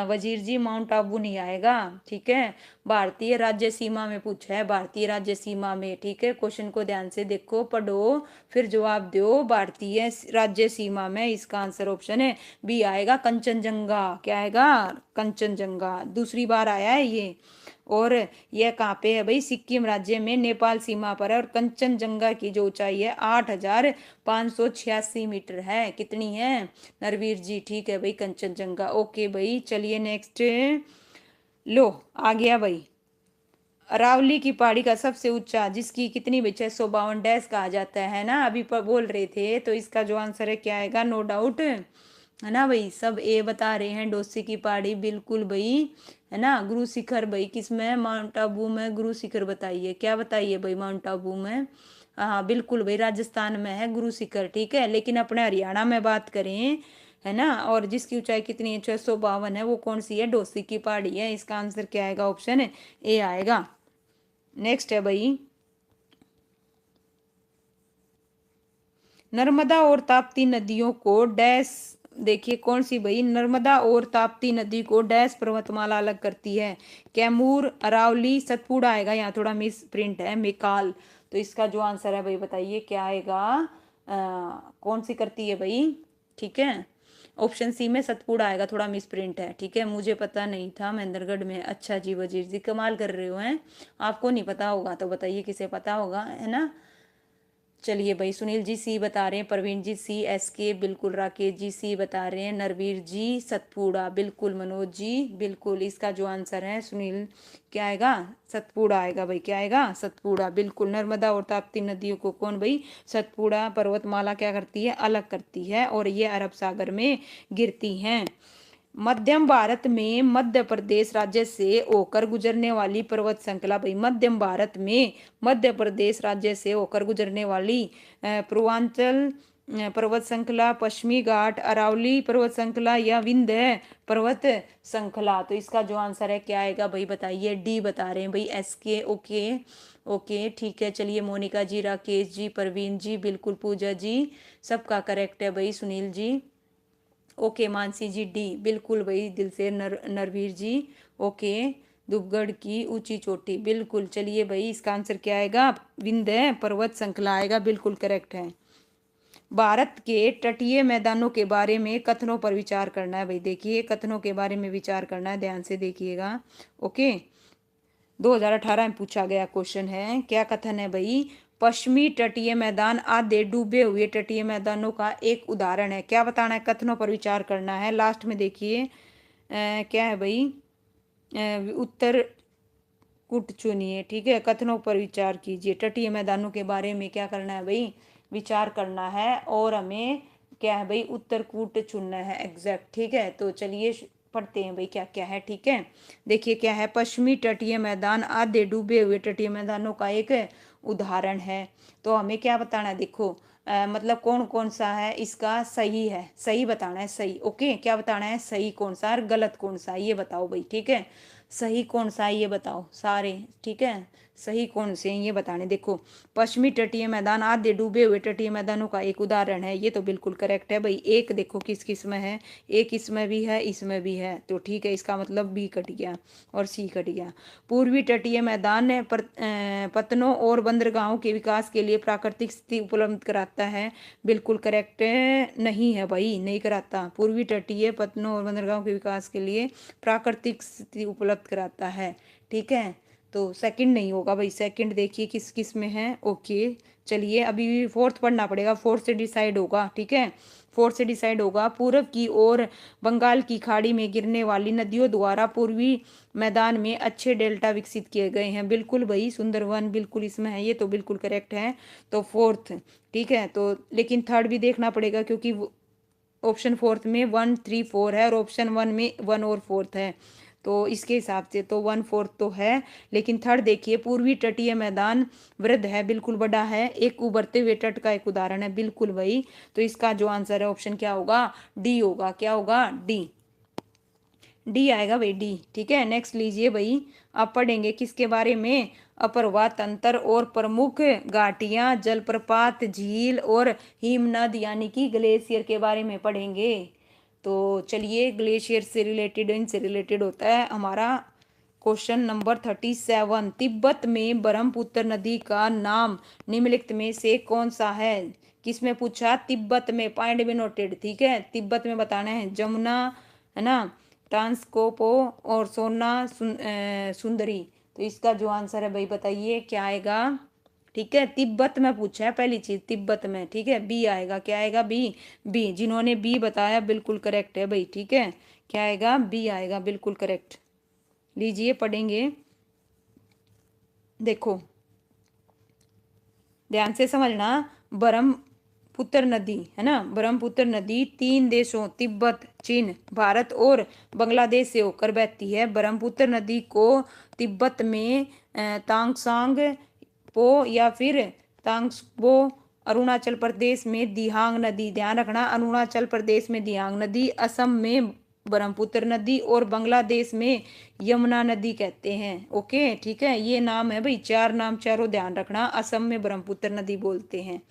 वजीर जी, माउंट आबू नहीं आएगा। ठीक है, भारतीय राज्य सीमा में पूछा है, भारतीय राज्य सीमा में। ठीक है, क्वेश्चन को ध्यान से देखो, पढ़ो, फिर जवाब दो। भारतीय राज्य सीमा में इसका आंसर ऑप्शन है बी आएगा, कंचनजंगा। क्या आएगा, कंचनजंगा। दूसरी बार आया है ये। और यह कहाँ पे है भाई, सिक्किम राज्य में, नेपाल सीमा पर है। और कंचनजंगा की जो ऊंचाई है 8,586 मीटर है। कितनी है नरवीर जी, ठीक है भाई, कंचनजंगा। ओके भाई, चलिए नेक्स्ट। लो आ गया भाई, अरावली की पहाड़ी का सबसे ऊंचा, जिसकी कितनी भाई 652 डैश कहा जाता है ना, अभी पर बोल रहे थे। तो इसका जो आंसर है क्या आएगा, नो डाउट, है ना भाई। सब ए बता रहे हैं, डोसी की पहाड़ी, बिल्कुल भाई, है ना। गुरु शिखर भाई किस में, माउंट आबू में। गुरु शिखर बताइए, क्या बताइए भाई, माउंट आबू में। हाँ बिल्कुल भाई, राजस्थान में है गुरु शिखर। ठीक है, लेकिन अपने हरियाणा में बात करें, है ना, और जिसकी ऊंचाई कितनी है 652 है, वो कौन सी है, डोसी की पहाड़ी है। इसका आंसर क्या आएगा, ऑप्शन है ए आएगा। नेक्स्ट है भाई, नर्मदा और ताप्ती नदियों को डैश देखिए कौन सी भाई, नर्मदा और ताप्ती नदी को डैश पर्वतमाला अलग करती है? कैमूर, अरावली, सतपुड़ा आएगा, यहाँ थोड़ा मिस प्रिंट है, मेकाल। तो इसका जो आंसर है भाई बताइए क्या आएगा, कौन सी करती है भाई? ठीक है, ऑप्शन सी में सतपुड़ा आएगा, थोड़ा मिस प्रिंट है। ठीक है, मुझे पता नहीं था महेंद्रगढ़ में। अच्छा जी वजीर जी, कमाल कर रहे हो हैं। आपको नहीं पता होगा तो बताइए किसे पता होगा, है ना। चलिए भाई, सुनील जी सी बता रहे हैं, प्रवीण जी सी, एस के बिल्कुल, राकेश जी सी बता रहे हैं, नरवीर जी सतपुड़ा बिल्कुल, मनोज जी बिल्कुल। इसका जो आंसर है सुनील, क्या आएगा? सतपुड़ा आएगा भाई, क्या आएगा? सतपुड़ा बिल्कुल। नर्मदा और ताप्ती नदियों को कौन भाई? सतपुड़ा पर्वतमाला क्या करती है? अलग करती है, और ये अरब सागर में गिरती हैं। मध्यम भारत में मध्य प्रदेश राज्य से होकर गुजरने वाली पर्वत श्रृंखला भाई, मध्यम भारत में मध्य प्रदेश राज्य से होकर गुजरने वाली पूर्वांचल पर्वत श्रृंखला, पश्चिमी घाट, अरावली पर्वत श्रृंखला या विंध्य पर्वत श्रृंखला। तो इसका जो आंसर है क्या आएगा भाई बताइए? डी बता रहे हैं भाई, एस के। ओके ओके ठीक है। चलिए मोनिका जी, राकेश जी, प्रवीण जी बिल्कुल, पूजा जी सबका करेक्ट है भाई, Sunil ji okay, Mansi G D बिल्कुल भाई, दिल से नरवीर जी ओके। दुबगढ़ की ऊंची चोटी बिल्कुल। चलिए भाई, इसका आंसर क्या आएगा? विंध्य पर्वत श्रृंखला आएगा, बिल्कुल करेक्ट है। भारत के तटीय मैदानों के बारे में कथनों पर विचार करना है भाई। देखिए कथनों के बारे में विचार करना है, ध्यान से देखिएगा। ओके, 2018 में पूछा गया क्वेश्चन है। क्या कथन है भाई? पश्चिमी तटीय मैदान आधे डूबे हुए तटीय मैदानों का एक उदाहरण है। क्या बताना है? कथनों पर विचार करना है। लास्ट में देखिए क्या है भाई, उत्तर कुट चुनिए। ठीक है, कथनों पर विचार कीजिए। तटीय मैदानों के बारे में क्या करना है भाई? विचार करना है, और हमें क्या है भाई? उत्तर कूट चुनना है एग्जैक्ट। ठीक है, तो चलिए पढ़ते हैं भाई क्या क्या है। ठीक है, देखिए क्या है, पश्चिमी तटीय मैदान आधे डूबे हुए तटीय मैदानों का एक उदाहरण है। तो हमें क्या बताना है? देखो मतलब कौन कौन सा है इसका सही है, सही बताना है, सही। ओके, क्या बताना है? सही कौन सा और गलत कौन सा है ये बताओ भाई। ठीक है, सही कौन सा है ये बताओ सारे। ठीक है, सही कौन से हैं ये बताने। देखो, पश्चिमी तटीय मैदान आधे डूबे हुए तटीय मैदानों का एक उदाहरण है, ये तो बिल्कुल करेक्ट है भाई। एक देखो किस किस में है, एक इसमें भी है, इसमें भी है, तो ठीक है, इसका मतलब बी कट गया और सी कट गया। पूर्वी तटीय मैदान पतनों और बंदरगाहों के विकास के लिए प्राकृतिक स्थिति उपलब्ध कराता है, बिल्कुल करेक्ट नहीं है भाई, नहीं कराता। पूर्वी तटीय पतनों और बंदरगाहों के विकास के लिए प्राकृतिक स्थिति उपलब्ध कराता है। ठीक है, तो सेकंड नहीं होगा भाई। सेकंड देखिए किस किस में है। ओके, चलिए अभी भी फोर्थ पढ़ना पड़ेगा, फोर्थ से डिसाइड होगा। ठीक है, फोर्थ से डिसाइड होगा। पूरब की ओर बंगाल की खाड़ी में गिरने वाली नदियों द्वारा पूर्वी मैदान में अच्छे डेल्टा विकसित किए गए हैं, बिल्कुल भाई। सुंदरवन बिल्कुल इसमें है, ये तो बिल्कुल करेक्ट है। तो फोर्थ, ठीक है, तो लेकिन थर्ड भी देखना पड़ेगा, क्योंकि ऑप्शन फोर्थ में 1 3 4 है और ऑप्शन 1 में 1 और 4 है, तो इसके हिसाब से तो 1/4 तो है। लेकिन थर्ड देखिए, पूर्वी तटीय मैदान वृद्ध है, बिल्कुल बड़ा है, एक उभरते हुए तट का एक उदाहरण है, बिल्कुल वही। तो इसका जो आंसर है ऑप्शन क्या होगा? डी होगा। क्या होगा? डी, डी आएगा भाई, डी। ठीक है, नेक्स्ट लीजिए भाई, आप पढ़ेंगे किसके बारे में? अपर्वाह तंत्र और प्रमुख घाटियां, जलप्रपात, झील और हिमनद यानी कि ग्लेशियर के बारे में पढ़ेंगे। तो चलिए, ग्लेशियर से रिलेटेड, इनसे रिलेटेड होता है हमारा क्वेश्चन नंबर 37। तिब्बत में ब्रह्मपुत्र नदी का नाम निम्नलिखित में से कौन सा है? किसमें पूछा? तिब्बत में, पॉइंट में नोटेड। ठीक है, तिब्बत में बताना है, जमुना है ना, ट्रांसकोपो और सुंदरी। तो इसका जो आंसर है भाई बताइए क्या आएगा? ठीक है, तिब्बत में पूछा है पहली चीज, तिब्बत में। ठीक है, बी आएगा। क्या आएगा? बी। बी, जिन्होंने बी बताया बिल्कुल करेक्ट है भाई। ठीक है, क्या आएगा? बी आएगा, बिल्कुल करेक्ट। लीजिए पढ़ेंगे, देखो ध्यान से समझना। ब्रह्मपुत्र नदी है ना, ब्रह्मपुत्र नदी 3 देशों तिब्बत, चीन, भारत और बांग्लादेश से होकर बहती है। ब्रह्मपुत्र नदी को तिब्बत में तांगसांग पो या फिर तांगस्पो, अरुणाचल प्रदेश में दिहांग नदी, ध्यान रखना, अरुणाचल प्रदेश में दिहांग नदी, असम में ब्रह्मपुत्र नदी और बांग्लादेश में यमुना नदी कहते हैं। ओके, ठीक है, ये नाम है भाई, 4 नाम, चारों ध्यान रखना। असम में ब्रह्मपुत्र नदी बोलते हैं।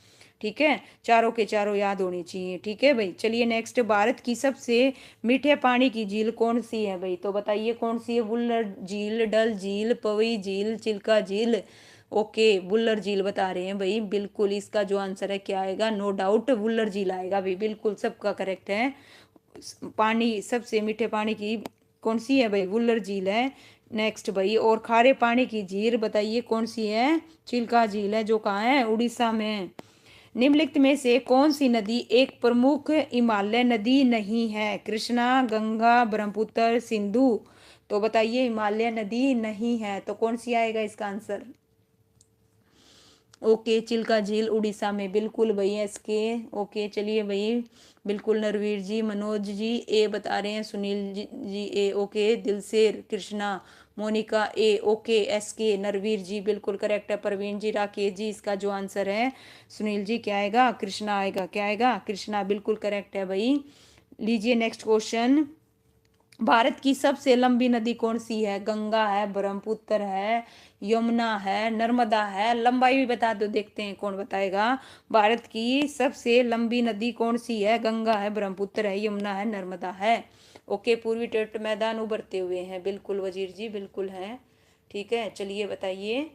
ठीक है, चारों के चारों याद होनी चाहिए। ठीक है भाई, चलिए नेक्स्ट, भारत की सबसे मीठे पानी की झील कौन सी है भाई? तो बताइए कौन सी है? वुल्लर झील, डल झील, पवई झील, चिल्का झील। ओके, वुल्लर झील बता रहे हैं भाई, बिल्कुल इसका जो आंसर है क्या आएगा? नो डाउट वुल्लर झील आएगा भाई, बिल्कुल सबका करेक्ट है। पानी सबसे मीठे पानी की कौन सी है भाई? वुल्लर झील है। नेक्स्ट भाई, और खारे पानी की झील बताइए कौन सी है? चिल्का झील है, जो कहाँ है? उड़ीसा में है। निम्नलिखित में से कौन सी नदी एक प्रमुख हिमालय नदी नहीं है? कृष्णा, गंगा, ब्रह्मपुत्र, सिंधु। तो बताइए हिमालय नदी नहीं है तो कौन सी आएगा इसका आंसर? ओके, चिल्का झील उड़ीसा में, बिल्कुल भाई एसके। ओके चलिए भाई, बिल्कुल नरवीर जी, मनोज जी ए बता रहे हैं, सुनील जी ए ओके, दिलसेर, कृष्णा, मोनिका ए ओके, एसके, नरवीर जी बिल्कुल करेक्ट है, प्रवीण जी, राकेश जी, इसका जो आंसर है सुनील जी क्या आएगा? कृष्णा आएगा। क्या आएगा? कृष्णा, बिल्कुल करेक्ट है भाई। लीजिए नेक्स्ट क्वेश्चन, भारत की सबसे लंबी नदी कौन सी है? गंगा है, ब्रह्मपुत्र है, यमुना है, नर्मदा है। लंबाई भी बता दो, देखते हैं कौन बताएगा। भारत की सबसे लंबी नदी कौन सी है? गंगा है, ब्रह्मपुत्र है, यमुना है, नर्मदा है। ओके, पूर्वी तट मैदान उभरते हुए हैं, बिल्कुल वजीर जी बिल्कुल है। ठीक है, चलिए बताइए।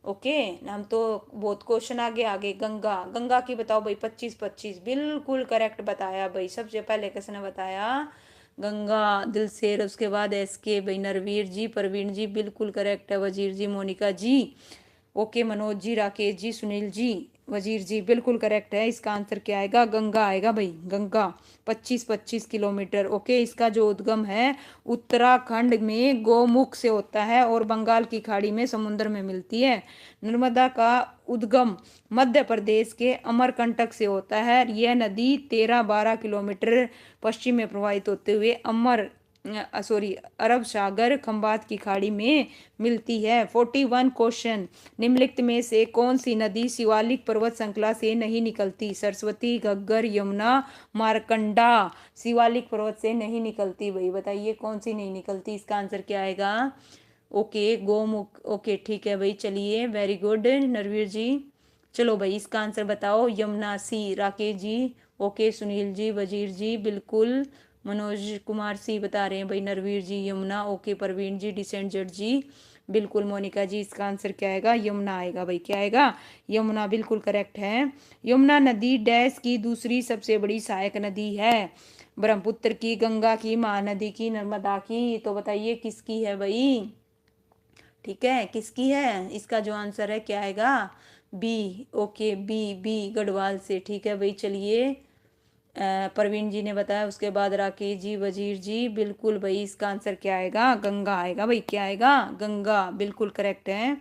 ओके, हम तो बहुत क्वेश्चन आगे आगे। गंगा, गंगा की बताओ भाई, 25-25 बिल्कुल करेक्ट बताया भाई, सबसे पहले किसने बताया? गंगा, दिलसेर, उसके बाद एसके भाई, नरवीर जी, प्रवीण जी बिल्कुल करेक्ट है, वजीर जी, मोनिका जी ओके, मनोज जी, राकेश जी, सुनील जी, वजीर जी बिल्कुल करेक्ट है। इसका आंसर क्या आएगा? गंगा आएगा भाई, गंगा। 25-25 किलोमीटर। ओके, इसका जो उद्गम है उत्तराखंड में गौमुख से होता है और बंगाल की खाड़ी में समुद्र में मिलती है। नर्मदा का उद्गम मध्य प्रदेश के अमरकंटक से होता है। यह नदी 13-12 किलोमीटर पश्चिम में प्रवाहित होते हुए अरब सागर खंबात की खाड़ी में मिलती है। 41 क्वेश्चन, निम्नलिखित में से कौन सी नदी शिवालिक पर्वत श्रृंखला से नहीं निकलती? सरस्वती, घग्गर, यमुना, मारकंडा। शिवालिक पर्वत से नहीं निकलती भाई, बताइए कौन सी नहीं निकलती? इसका आंसर क्या आएगा? ओके, गोमुख। ओके ठीक है भाई, चलिए वेरी गुड नरवीर जी। चलो भाई, इसका आंसर बताओ। यमुना, सी, राकेश जी ओके, सुनील जी, वजीर जी बिल्कुल, मनोज कुमार सी बता रहे हैं भाई, नरवीर जी यमुना ओके, प्रवीण जी, डिसेंट जट जी बिल्कुल, मोनिका जी, इसका आंसर क्या आएगा? यमुना आएगा भाई। क्या आएगा? यमुना, बिल्कुल करेक्ट है। यमुना नदी डैश की दूसरी सबसे बड़ी सहायक नदी है? ब्रह्मपुत्र की, गंगा की, महानदी की, नर्मदा की। तो बताइए किसकी है भाई? ठीक है, किसकी है? इसका जो आंसर है क्या आएगा? B. Okay, B, B Garhwal से। ठीक है भाई, चलिए प्रवीण जी ने बताया, उसके बाद राकेश जी, वजीर जी बिल्कुल भाई, इसका आंसर क्या आएगा? गंगा आएगा भाई। क्या आएगा? गंगा, बिल्कुल करेक्ट है।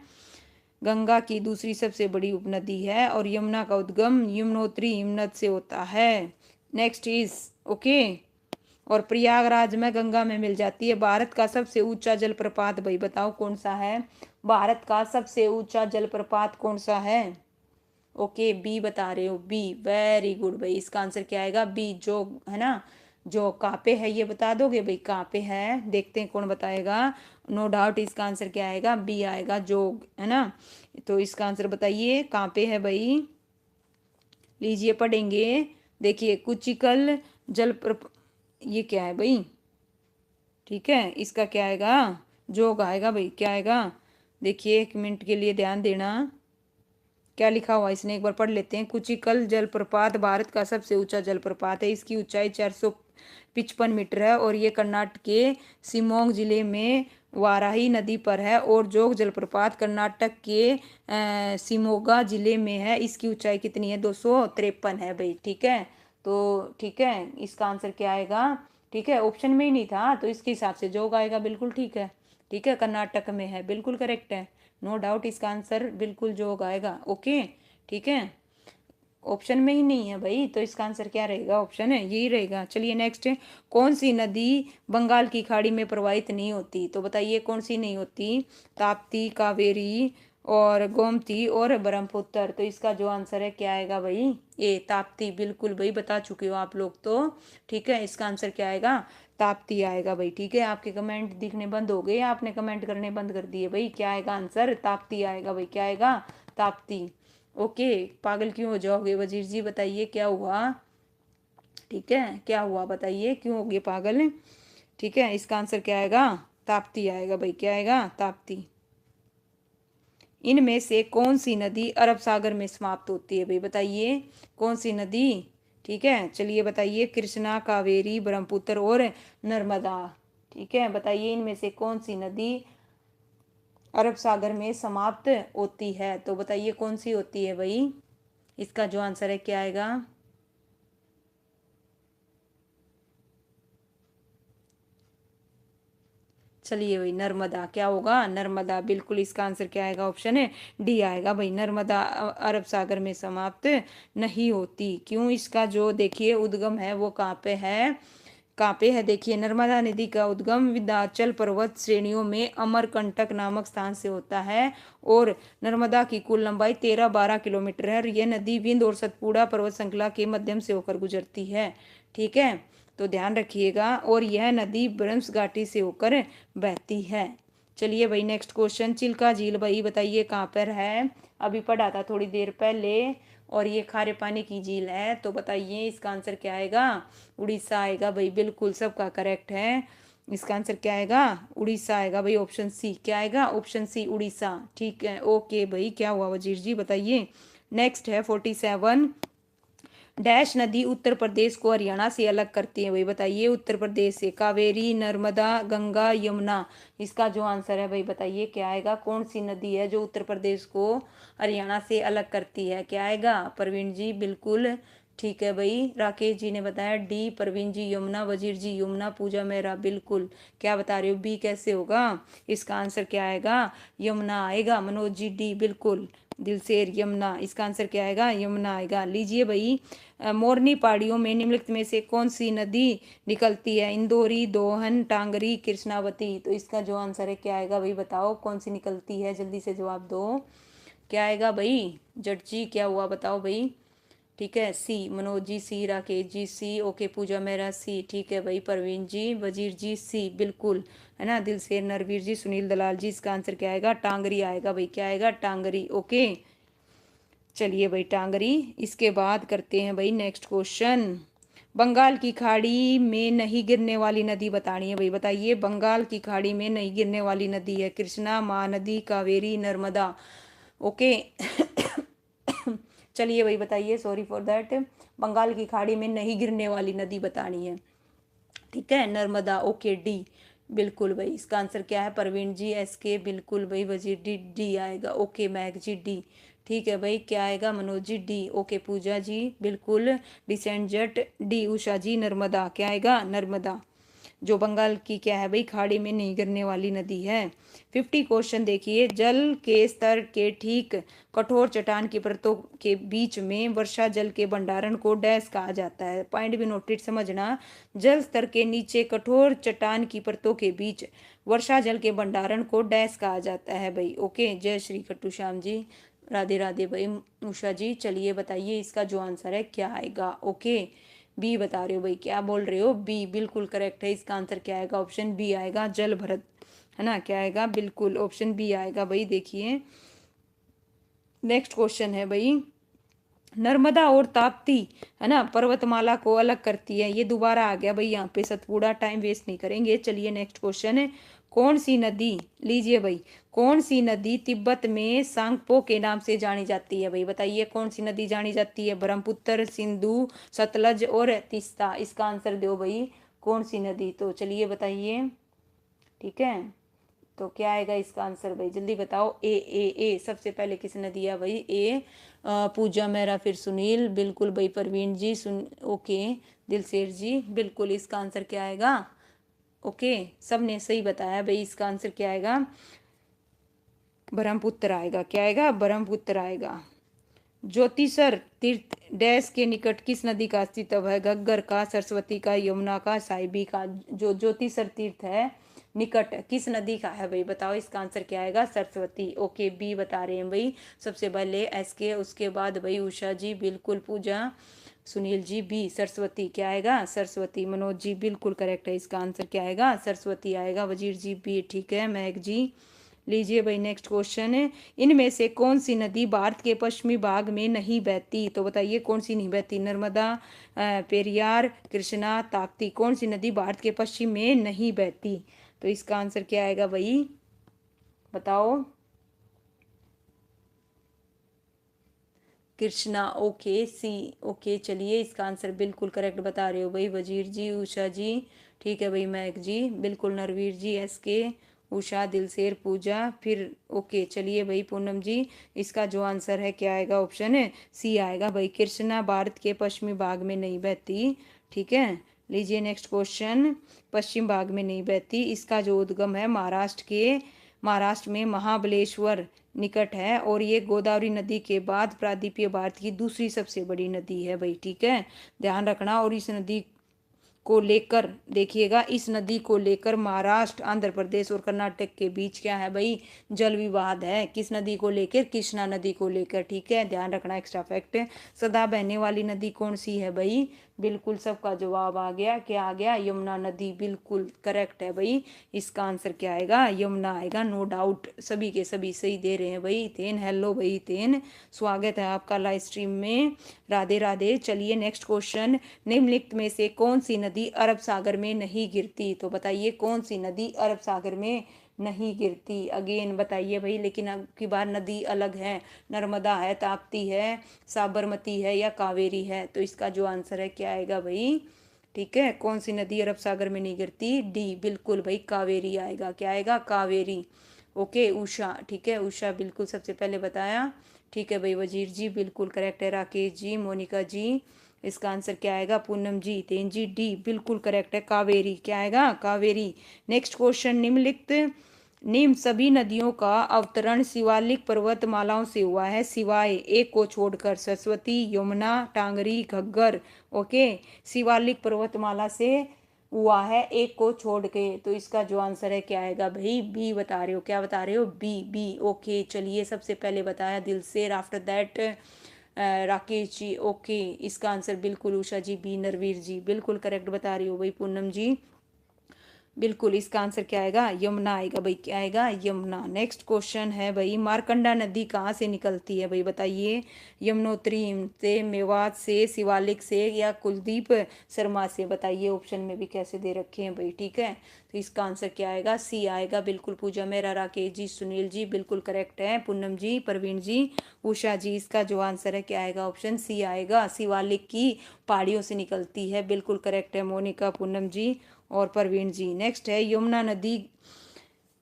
गंगा की दूसरी सबसे बड़ी उपनदी है और यमुना का उद्गम यमुनोत्री हिमनद से होता है। नेक्स्ट इज ओके, और प्रयागराज में गंगा में मिल जाती है। भारत का सबसे ऊंचा जलप्रपात भाई बताओ कौन सा है? भारत का सबसे ऊंचा जलप्रपात कौन सा है? ओके, बी बता रहे हो, बी, वेरी गुड भाई। इसका आंसर क्या आएगा? बी, जो है ना, जो कहाँ पे है ये बता दोगे भाई? कहाँ पे है, देखते हैं कौन बताएगा। नो डाउट इसका आंसर क्या आएगा? बी आएगा, जोग, है ना। तो इसका आंसर बताइए कहाँ पे है भाई? लीजिए पढ़ेंगे, देखिए, कुचिकल जल ये क्या है भाई? ठीक है, इसका क्या आएगा? जोग आएगा भाई। क्या आएगा? देखिए, 1 मिनट के लिए ध्यान देना, क्या लिखा हुआ इसने एक बार पढ़ लेते हैं। कुचिकल जलप्रपात भारत का सबसे ऊंचा जलप्रपात है। इसकी ऊंचाई 455 मीटर है और ये कर्नाटक के शिमोग जिले में वाराही नदी पर है। और जोग जलप्रपात कर्नाटक के शिमोगा जिले में है। इसकी ऊंचाई कितनी है? 253 है भाई। ठीक है, तो ठीक है, इसका आंसर क्या आएगा? ठीक है, ऑप्शन में ही नहीं था तो इसके हिसाब से जोग आएगा, बिल्कुल ठीक है। ठीक है, कर्नाटक में है, बिल्कुल करेक्ट है, नो डाउट इसका आंसर बिल्कुल जोग आएगा। ओके ठीक है, ऑप्शन में ही नहीं है भाई, तो इसका आंसर क्या रहेगा? ऑप्शन है यही रहेगा। चलिए नेक्स्ट, कौन सी नदी बंगाल की खाड़ी में प्रवाहित नहीं होती? तो बताइए कौन सी नहीं होती? ताप्ती, कावेरी और गोमती और ब्रह्मपुत्र। तो इसका जो आंसर है क्या आएगा भाई? ए, ताप्ती, बिल्कुल भाई, बता चुके हो आप लोग तो। ठीक है, इसका आंसर क्या आएगा? ताप्ती आएगा भाई। ठीक है, आपके कमेंट दिखने बंद हो गए, आपने कमेंट करने बंद कर दिए भाई। क्या आएगा आंसर? ताप्ती आएगा भाई। क्या आएगा? ताप्ती। ओके, पागल क्यों हो जाओगे वजीर जी, बताइए क्या हुआ। ठीक है, क्या हुआ बताइए, क्यों हो गए पागल। ठीक है, इसका आंसर क्या आएगा, ताप्ती आएगा भाई, क्या आएगा, ताप्ती। इनमें से कौन सी नदी अरब सागर में समाप्त होती है भाई, बताइए कौन सी नदी। ठीक है, चलिए बताइए, कृष्णा, कावेरी, ब्रह्मपुत्र और नर्मदा। ठीक है, बताइए इनमें से कौन सी नदी अरब सागर में समाप्त होती है, तो बताइए कौन सी होती है भाई। इसका जो आंसर है क्या आएगा। चलिए भाई, नर्मदा, क्या होगा, नर्मदा, बिल्कुल इसका आंसर क्या आएगा, ऑप्शन है डी आएगा भाई, नर्मदा अरब सागर में समाप्त नहीं होती। क्यों, इसका जो देखिए उद्गम है वो कहाँ पे है, कहाँ पे है, देखिए नर्मदा नदी का उद्गम विंध्याचल पर्वत श्रेणियों में अमरकंटक नामक स्थान से होता है। और नर्मदा की कुल लंबाई 13-12 किलोमीटर है और यह नदी विंध्य और सतपुड़ा पर्वत श्रृंखला के मध्यम से होकर गुजरती है। ठीक है, तो ध्यान रखिएगा, और यह नदी ब्रह्मस घाटी से होकर बहती है। चलिए भाई, नेक्स्ट क्वेश्चन, चिल्का झील भाई बताइए कहाँ पर है, अभी पढ़ा था थोड़ी देर पहले, और ये खारे पानी की झील है, तो बताइए इसका आंसर क्या आएगा, उड़ीसा आएगा भाई, बिल्कुल सबका करेक्ट है। इसका आंसर क्या आएगा, उड़ीसा आएगा भाई, ऑप्शन सी, क्या आएगा, ऑप्शन सी, उड़ीसा। ठीक है, ओके भाई, क्या हुआ वजीर जी, बताइए। नेक्स्ट है 47, डैश नदी उत्तर प्रदेश को हरियाणा से अलग करती है भाई, बताइए उत्तर प्रदेश से, कावेरी, नर्मदा, गंगा, यमुना। इसका जो आंसर है भाई बताइए क्या आएगा, कौन सी नदी है जो उत्तर प्रदेश को हरियाणा से अलग करती है, क्या आएगा, प्रवीण जी, बिल्कुल ठीक है भाई, राकेश जी ने बताया डी, प्रवीण जी यमुना, वजीर जी यमुना, पूजा मेहरा बिल्कुल, क्या बता रहे हो बी कैसे होगा। इसका आंसर क्या आएगा, यमुना आएगा, मनोज जी डी, बिल्कुल दिलसेर, यमुना, इसका आंसर क्या आएगा, यमुना आएगा। लीजिए भाई, मोरनी पहाड़ियों में निम्नलिखित में से कौन सी नदी निकलती है, इंदौरी, दोहन, टांगरी, कृष्णावती। तो इसका जो आंसर है क्या आएगा भाई, बताओ कौन सी निकलती है, जल्दी से जवाब दो, क्या आएगा भाई, जट जी क्या हुआ बताओ भाई। ठीक है, सी, मनोज जी सी, राकेश जी सी, ओके, पूजा मेहरा सी, ठीक है भाई, परवीन जी, वजीर जी सी, बिल्कुल है ना, दिलसेर, नरवीर जी, सुनील दलाल जी, इसका आंसर क्या आएगा, टांगरी आएगा भाई, क्या आएगा, टांगरी। ओके, चलिए भाई, टांगरी। इसके बाद करते हैं भाई नेक्स्ट क्वेश्चन, बंगाल की खाड़ी में नहीं गिरने वाली नदी बतानी है भाई, बताइए बंगाल की खाड़ी में नहीं गिरने वाली नदी है, कृष्णा, महानदी, कावेरी, नर्मदा। ओके, चलिए भाई बताइए, सॉरी फॉर दैट, बंगाल की खाड़ी में नहीं गिरने वाली नदी बतानी है। ठीक है, नर्मदा, ओके डी, बिल्कुल भाई, इसका आंसर क्या है, प्रवीण जी एस के, बिल्कुल भाई, वजीर डी, डी आएगा, ओके, महक जी डी। ठीक है भाई, क्या आएगा, मनोज जी डी, ओके, पूजा जी बिल्कुल, डिसेंट जट डी, उषा जी नर्मदा, क्या आएगा, नर्मदा, जो बंगाल की क्या है भाई, खाड़ी में नहीं गिरने वाली नदी है। 50 क्वेश्चन देखिए, जल के स्तर के ठीक कठोर चट्टान की परतों के बीच में वर्षा जल के भंडारण को डैश कहा जाता है, पॉइंट भी नोटेड समझना, जल स्तर के नीचे कठोर चट्टान की परतों के बीच वर्षा जल के भंडारण को डैश कहा जाता है भाई। ओके, जय श्री खट्टू श्याम जी, राधे राधे भाई, उषा जी, चलिए बताइए इसका जो आंसर है क्या आएगा। ओके, बी बता रहे हो भाई, क्या बोल रहे हो, बी बिल्कुल करेक्ट है, इसका आंसर क्या आएगा, ऑप्शन बी आएगा, जल भरत, है ना, क्या आएगा, बिल्कुल ऑप्शन बी आएगा भाई। देखिए नेक्स्ट क्वेश्चन है भाई, नर्मदा और ताप्ती है ना पर्वतमाला को अलग करती है, ये दोबारा आ गया भाई यहाँ पे, सतपुड़ा, टाइम वेस्ट नहीं करेंगे। चलिए नेक्स्ट क्वेश्चन है, कौन सी नदी, लीजिए भाई, कौन सी नदी तिब्बत में सांगपो के नाम से जानी जाती है भाई, बताइए कौन सी नदी जानी जाती है, ब्रह्मपुत्र, सिंधु, सतलज और तीस्ता। इसका आंसर दो भाई, कौन सी नदी, तो चलिए बताइए। ठीक है, तो क्या आएगा इसका आंसर भाई, जल्दी बताओ, ए सबसे पहले किसने दिया भाई, ए, पूजा मेहरा, फिर सुनील, बिल्कुल भाई, प्रवीण जी, सुन, ओके, दिलसेर जी, बिल्कुल इसका आंसर क्या आएगा। ओके, सबने सही बताया भाई, इसका आंसर क्या आएगा, ब्रह्मपुत्र आएगा, क्या आएगा, ब्रह्मपुत्र आएगा। ज्योतिसर तीर्थ डैश के निकट किस नदी का अस्तित्व है, घग्गर का, सरस्वती का, यमुना का, साइबी का। जो ज्योतिसर तीर्थ है निकट किस नदी का है भाई, बताओ इसका आंसर क्या आएगा, सरस्वती। ओके, बी बता रहे हैं भाई, सबसे पहले एस के, उसके बाद भाई उषा जी, बिल्कुल पूजा, सुनील जी बी, सरस्वती, क्या आएगा, सरस्वती। मनोज जी बिल्कुल करेक्ट है, इसका आंसर क्या आएगा, सरस्वती आएगा। वजीर जी बी, ठीक है, महक जी लीजिए भाई नेक्स्ट क्वेश्चन है, इनमें से कौन सी नदी भारत के पश्चिमी भाग में नहीं बहती? तो बताइए कौन सी नहीं बहती? नर्मदा, पेरियार, कृष्णा, ताप्ती, कौन सी नदी भारत के पश्चिम में नहीं बहती? तो इसका आंसर क्या आएगा भाई, बताओ। कृष्णा, ओके सी। ओके चलिए, इसका आंसर बिल्कुल करेक्ट बता रहे हो भाई वजीर जी, उषा जी, ठीक है भाई महक जी, बिल्कुल नरवीर जी, एस के, उषा, दिलसेर, पूजा, फिर ओके चलिए भाई पूनम जी, इसका जो आंसर है क्या आएगा, ऑप्शन है सी आएगा भाई, कृष्णा भारत के पश्चिमी भाग में नहीं बहती। ठीक है, लीजिए नेक्स्ट क्वेश्चन, पश्चिम भाग में नहीं बहती, इसका जो उद्गम है महाराष्ट्र में महाबलेश्वर निकट है, और ये गोदावरी नदी के बाद प्रायद्वीपीय भारत की दूसरी सबसे बड़ी नदी है भाई। ठीक है, ध्यान रखना। और इस नदी को लेकर देखिएगा, इस नदी को लेकर महाराष्ट्र, आंध्र प्रदेश और कर्नाटक के बीच क्या है भाई, जल विवाद है। किस नदी को लेकर? कृष्णा नदी को लेकर। ठीक है, ध्यान रखना, एक्स्ट्रा फैक्ट। सदा बहने वाली नदी कौन सी है भाई? बिल्कुल सबका जवाब आ गया, क्या आ गया? यमुना नदी, बिल्कुल करेक्ट है भाई। इसका आंसर क्या आएगा? यमुना आएगा, नो डाउट। सभी के सभी सही दे रहे हैं भाई। तेन, हेलो भाई तेन, स्वागत है आपका लाइव स्ट्रीम में, राधे राधे। चलिए नेक्स्ट क्वेश्चन, निम्नलिखित में से कौन सी नदी अरब सागर में नहीं गिरती? तो बताइए कौन सी नदी अरब सागर में नहीं गिरती? अगेन बताइए भाई, लेकिन अब की बार नदी अलग है, नर्मदा है, ताप्ती है, साबरमती है या कावेरी है? तो इसका जो आंसर है क्या आएगा भाई? ठीक है, कौन सी नदी अरब सागर में नहीं गिरती? डी, बिल्कुल भाई कावेरी आएगा। क्या आएगा? कावेरी। ओके उषा, ठीक है उषा बिल्कुल सबसे पहले बताया। ठीक है भाई वजीर जी, बिल्कुल करेक्ट है। राकेश जी, मोनिका जी, इसका आंसर क्या आएगा? पूनम जी, तेन जी, डी बिल्कुल करेक्ट है, कावेरी। क्या आएगा? कावेरी। नेक्स्ट क्वेश्चन, निम्न सभी नदियों का अवतरण शिवालिक पर्वतमालाओं से हुआ है सिवाय एक को छोड़कर, सरस्वती, यमुना, टांगरी, घग्गर। ओके, शिवालिक पर्वतमाला से हुआ है एक को छोड़ के। तो इसका जो आंसर है क्या आएगा भाई? बी बता रहे हो। क्या बता रहे हो? B, B. ओके चलिए, सबसे पहले बताया Dilsher, after that Rakesh ji. Okay, इसका आंसर बिल्कुल उषा जी, बी। नरवीर जी बिल्कुल करेक्ट बता रही हो भाई। पूनम जी, बिल्कुल इसका आंसर क्या आएगा? यमुना आएगा भाई। क्या आएगा? यमुना। नेक्स्ट क्वेश्चन है भाई, मारकंडा नदी कहाँ से निकलती है भाई? बताइए, यमुनोत्री से, मेवात से, शिवालिक से या कुलदीप शर्मा से? बताइए, ऑप्शन में भी कैसे दे रखे हैं भाई। ठीक है, तो इसका आंसर क्या आएगा? सी आएगा बिल्कुल। पूजा मेहरा, राकेश जी, सुनील जी बिल्कुल करेक्ट है। पूनम जी, प्रवीण जी, उषा जी, इसका जो आंसर है क्या आएगा? ऑप्शन सी आएगा, शिवालिक की पहाड़ियों से निकलती है, बिल्कुल करेक्ट है। मोनिका, पूनम जी और प्रवीण जी। नेक्स्ट है, यमुना नदी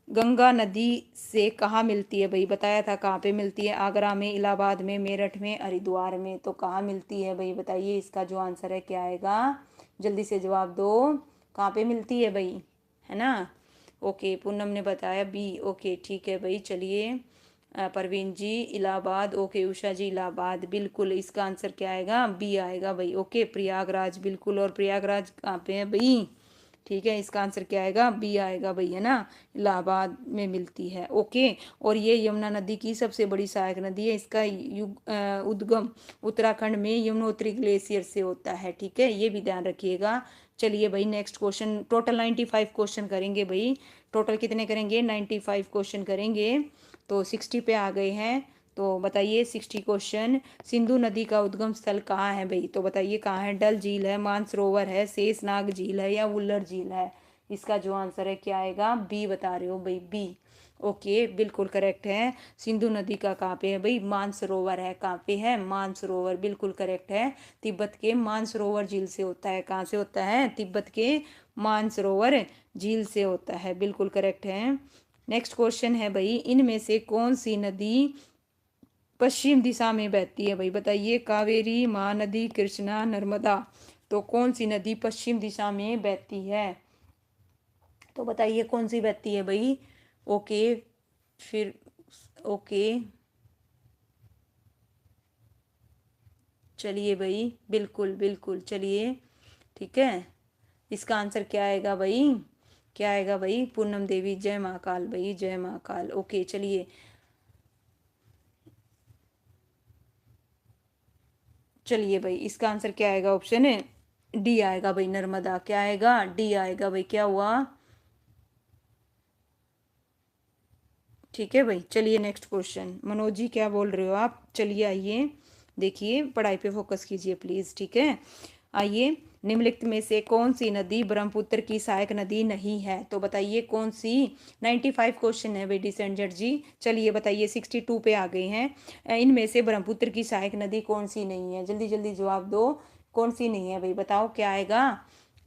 गंगा नदी से कहाँ मिलती है भाई? बताया था कहाँ पे मिलती है, आगरा में, इलाहाबाद में, मेरठ में, हरिद्वार में। तो कहाँ मिलती है भाई? बताइए, इसका जो आंसर है क्या आएगा? जल्दी से जवाब दो, कहाँ पे मिलती है भाई, है ना? ओके, पूनम ने बताया बी। ओके ठीक है भाई, चलिए परवीन जी इलाहाबाद, ओके उषा जी इलाहाबाद, बिल्कुल इसका आंसर क्या आएगा? बी आएगा भाई। ओके, प्रयागराज, बिल्कुल। और प्रयागराज कहाँ पे है भाई? ठीक है, इसका आंसर क्या आएगा? बी आएगा भाई, है ना, इलाहाबाद में मिलती है। ओके, और ये यमुना नदी की सबसे बड़ी सहायक नदी है। इसका उद्गम उत्तराखंड में यमुनोत्री ग्लेशियर से होता है। ठीक है, ये भी ध्यान रखिएगा। चलिए भाई नेक्स्ट क्वेश्चन, टोटल 95 क्वेश्चन करेंगे भाई। टोटल कितने करेंगे? 95 क्वेश्चन करेंगे। तो 60 पे आ गए हैं। तो बताइए 60 क्वेश्चन, सिंधु नदी का उद्गम स्थल कहाँ है भाई? तो बताइए कहाँ है? डल झील है, मानसरोवर है, शेषनाग झील है या वुल्लर झील है? इसका जो आंसर है क्या आएगा? बी बता रहे हो भाई, बी। ओके, बिल्कुल करेक्ट है। सिंधु नदी का कहाँ पे है भाई? मानसरोवर है। कहाँ पे है? मानसरोवर, बिल्कुल करेक्ट है। तिब्बत के मानसरोवर झील से होता है। कहाँ से होता है? तिब्बत के मानसरोवर झील से होता है, बिल्कुल करेक्ट है। नेक्स्ट क्वेश्चन है भाई, इनमें से कौन सी नदी पश्चिम दिशा में बहती है भाई? बताइए, कावेरी, महानदी, कृष्णा, नर्मदा। तो कौन सी नदी पश्चिम दिशा में बहती है? तो बताइए कौन सी बहती है भाई? ओके, फिर ओके चलिए भाई, बिल्कुल बिल्कुल चलिए, ठीक है। इसका आंसर क्या आएगा भाई? क्या आएगा भाई? पूनम देवी, जय महाकाल भाई, जय महाकाल। ओके चलिए, चलिए भाई इसका आंसर क्या आएगा? ऑप्शन है डी आएगा भाई, नर्मदा। क्या आएगा? डी आएगा भाई। क्या हुआ? ठीक है भाई, चलिए नेक्स्ट क्वेश्चन। मनोज जी क्या बोल रहे हो आप? चलिए आइए, देखिए पढ़ाई पे फोकस कीजिए प्लीज, ठीक है। आइए, निम्नलिखित में से कौन सी नदी ब्रह्मपुत्र की सहायक नदी नहीं है? तो बताइए कौन सी। 95 क्वेश्चन है भाई डिसेंजर जी। चलिए बताइए, 62 पे आ गए हैं। इनमें से ब्रह्मपुत्र की सहायक नदी कौन सी नहीं है? जल्दी जल्दी जवाब दो, कौन सी नहीं है भाई, बताओ क्या आएगा।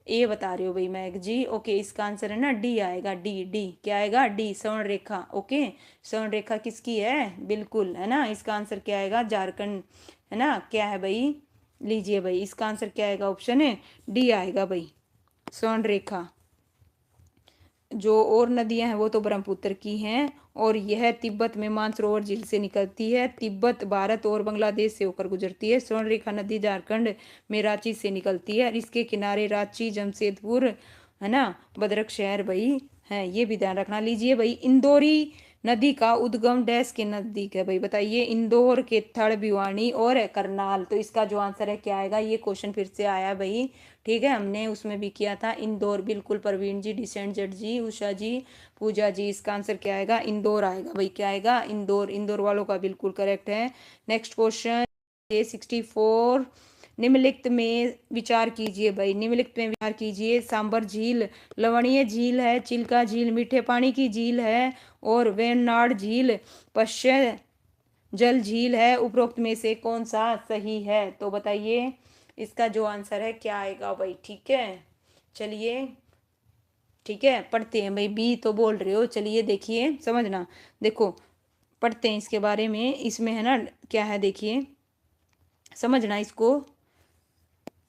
ए बता रहे हो भाई मैग जी, ओके। इसका आंसर है ना डी आएगा, डी डी क्या आएगा, डी स्वर्ण रेखा, ओके। स्वर्ण रेखा किसकी है? बिल्कुल, है ना। इसका आंसर क्या आएगा, झारखंड, है ना। क्या है भाई, लीजिए भाई, इसका आंसर क्या आएगा, ऑप्शन है डी आएगा भाई, स्वर्ण रेखा। जो और नदियां हैं वो तो ब्रह्मपुत्र की हैं, और यह तिब्बत में मानसरोवर झील से निकलती है। तिब्बत भारत और बांग्लादेश से होकर गुजरती है। स्वर्णरेखा नदी झारखंड में रांची से निकलती है, और इसके किनारे रांची, जमशेदपुर, है ना, भद्रक शहर भाई है। ये भी ध्यान रखना। लीजिए भाई, इंदौरी नदी का उद्गम डैश के नजदीक है भाई, बताइए। इंदौर के थड़, भिवानी और करनाल। तो इसका जो आंसर है क्या आएगा, ये क्वेश्चन फिर से आया भाई, ठीक है। हमने उसमें भी किया था इंदौर, बिल्कुल। प्रवीण जी, डिसेंट जट जी, उषा जी, पूजा जी, इसका आंसर क्या आएगा, इंदौर आएगा भाई। क्या आएगा, इंदौर। इंदौर वालों का बिल्कुल करेक्ट है। नेक्स्ट क्वेश्चन, ये 64। निम्नलिखित में विचार कीजिए भाई, निम्नलिखित में विचार कीजिए। सांबर झील लवणीय झील है, चिल्का झील मीठे पानी की झील है, और वेनाड झील पश्चिम जल झील है। उपरोक्त में से कौन सा सही है? तो बताइए, इसका जो आंसर है क्या आएगा भाई, ठीक है। चलिए, ठीक है, पढ़ते हैं भाई। बी तो बोल रहे हो, चलिए देखिए समझना। देखो, पढ़ते हैं इसके बारे में, इसमें है ना क्या है, देखिए समझना इसको।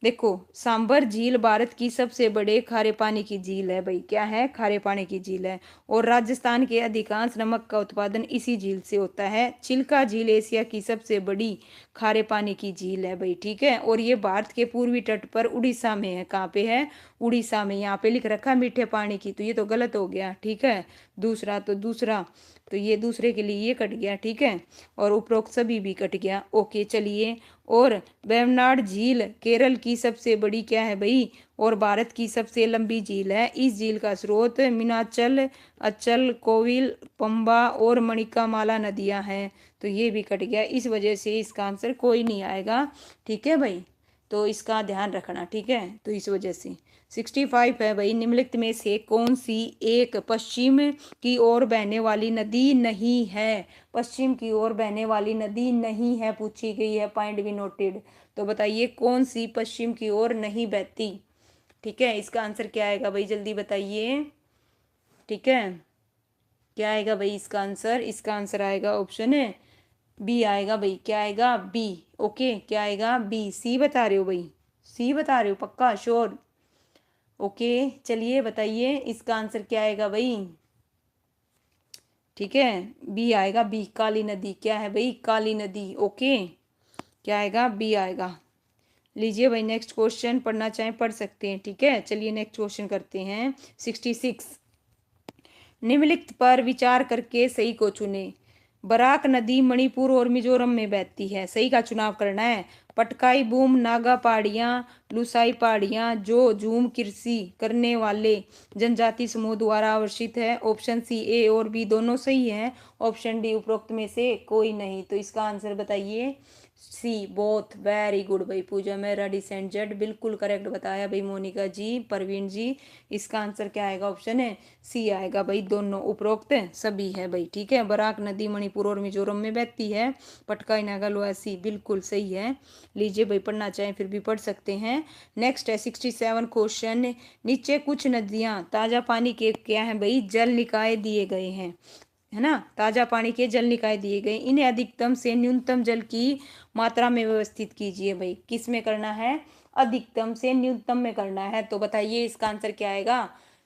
देखो, सांबर झील भारत की सबसे बड़े खारे पानी की झील है भाई। क्या है, खारे पानी की झील है। और राजस्थान के अधिकांश नमक का उत्पादन इसी झील से होता है। चिल्का झील एशिया की सबसे बड़ी खारे पानी की झील है भाई, ठीक है। और ये भारत के पूर्वी तट पर उड़ीसा में है। कहाँ पे है, उड़ीसा में। यहाँ पे लिख रखा है मीठे पानी की, तो ये तो गलत हो गया, ठीक है। दूसरा तो दूसरा, तो ये दूसरे के लिए ये कट गया, ठीक है। और उपरोक्त सभी भी कट गया, ओके। चलिए, और वेम्बनाड झील केरल की सबसे बड़ी क्या है भाई, और भारत की सबसे लंबी झील है। इस झील का स्रोत मीनाचल, अचल, कोविल, पंबा और मणिकामाला नदियां हैं। तो ये भी कट गया, इस वजह से इसका आंसर कोई नहीं आएगा, ठीक है भाई। तो इसका ध्यान रखना, ठीक है। तो इस वजह से 65 है भाई। निम्नलिखित में से कौन सी एक पश्चिम की ओर बहने वाली नदी नहीं है? पश्चिम की ओर बहने वाली नदी नहीं है, पूछी गई है, पॉइंट भी नोटेड। तो बताइए कौन सी पश्चिम की ओर नहीं बहती, ठीक है। इसका आंसर क्या आएगा भाई, जल्दी बताइए, ठीक है। क्या आएगा भाई इसका आंसर? इसका आंसर आएगा, ऑप्शन है बी आएगा भाई। क्या आएगा, बी, ओके। क्या आएगा, बी। सी बता रहे हो भाई, सी बता रहे हो पक्का, श्योर, ओके। चलिए बताइए, इसका आंसर क्या आएगा भाई, ठीक है। बी आएगा, बी, काली नदी। क्या है भाई, काली नदी, ओके। क्या आएगा, बी आएगा। लीजिए भाई, नेक्स्ट क्वेश्चन पढ़ना चाहें पढ़ सकते हैं, ठीक है। चलिए नेक्स्ट क्वेश्चन करते हैं, 66। निम्नलिखित पर विचार करके सही को चुने। बराक नदी मणिपुर और मिजोरम में बहती है, सही का चुनाव करना है। पटकाई बूम नागा पहाड़ियाँ, लुसाई पहाड़ियाँ जो झूम कृषि करने वाले जनजाति समूह द्वारा आवर्षित है। ऑप्शन सी, ए और बी दोनों सही है। ऑप्शन डी उपरोक्त में से कोई नहीं। तो इसका आंसर बताइए, सी, बोथ। वेरी गुड भाई, पूजा मेहरा, डिसेंट जेड, बिल्कुल करेक्ट बताया भाई, मोनिका जी, परवीन जी। इसका आंसर क्या आएगा, ऑप्शन है सी आएगा भाई, दोनों उपरोक्त सभी है भाई, ठीक है। बराक नदी मणिपुर और मिजोरम में बहती है। पटकाई नागा लोहासी बिल्कुल सही है। लीजिए भाई, पढ़ना चाहें फिर भी पढ़ सकते हैं। नेक्स्ट है 67 क्वेश्चन। नीचे कुछ नदियां ताजा पानी के क्या है भाई, जल निकाय दिए गए हैं, है ना। ताजा पानी के जल निकाय दिए गए, इन्हें अधिकतम से न्यूनतम जल की मात्रा में व्यवस्थित कीजिए भाई। किस में करना है, अधिकतम से न्यूनतम में करना है। तो बताइए इसका आंसर क्या आएगा।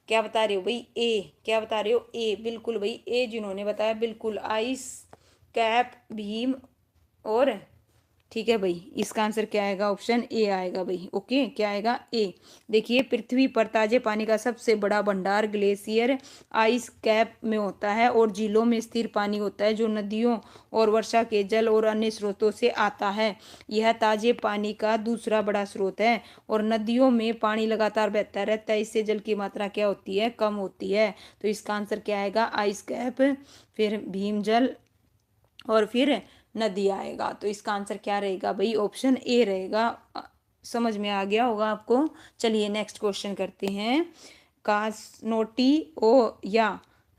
क्या बता रहे हो भाई, ए। क्या बता रहे हो, ए, बिल्कुल भाई, ए जिन्होंने बताया बिल्कुल। आइस कैप, भीम और ठीक है भाई, इसका आंसर क्या आएगा? ऑप्शन ए आएगा भाई। ओके, क्या आएगा? ए। देखिए, पृथ्वी पर ताजे पानी का सबसे बड़ा भंडार ग्लेशियर आइस कैप में होता है और झीलों में स्थिर पानी होता है जो नदियों और वर्षा के जल और अन्य स्रोतों से आता है। यह ताजे पानी का दूसरा बड़ा स्रोत है और नदियों में पानी लगातार बहता रहता है, इससे जल की मात्रा क्या होती है? कम होती है। तो इसका आंसर क्या आएगा? आइस कैप, फिर भीमजल और फिर नदी आएगा। तो इसका आंसर क्या रहेगा भाई? ऑप्शन ए रहेगा। समझ में आ गया होगा आपको। चलिए नेक्स्ट क्वेश्चन करते हैं। कासनोटी ओ या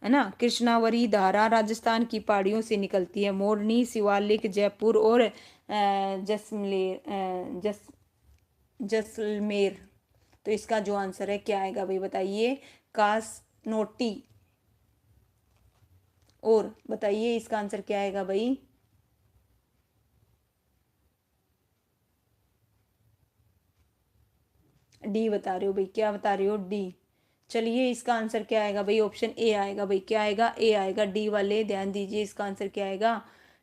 है ना कृष्णावरी धारा राजस्थान की पहाड़ियों से निकलती है। मोरनी, शिवालिक, जयपुर और जैसलमेर। तो इसका जो आंसर है क्या आएगा भाई? बताइए। कासनोटी और बताइए इसका आंसर क्या आएगा भाई? डी बता रहे हो भाई? क्या बता रहे हो? डी। चलिए इसका आंसर क्या आएगा भाई? ऑप्शन ए आएगा भाई। क्या आएगा? ए आएगा। डी वाले ध्यान दीजिए, इसका आंसर क्या आएगा?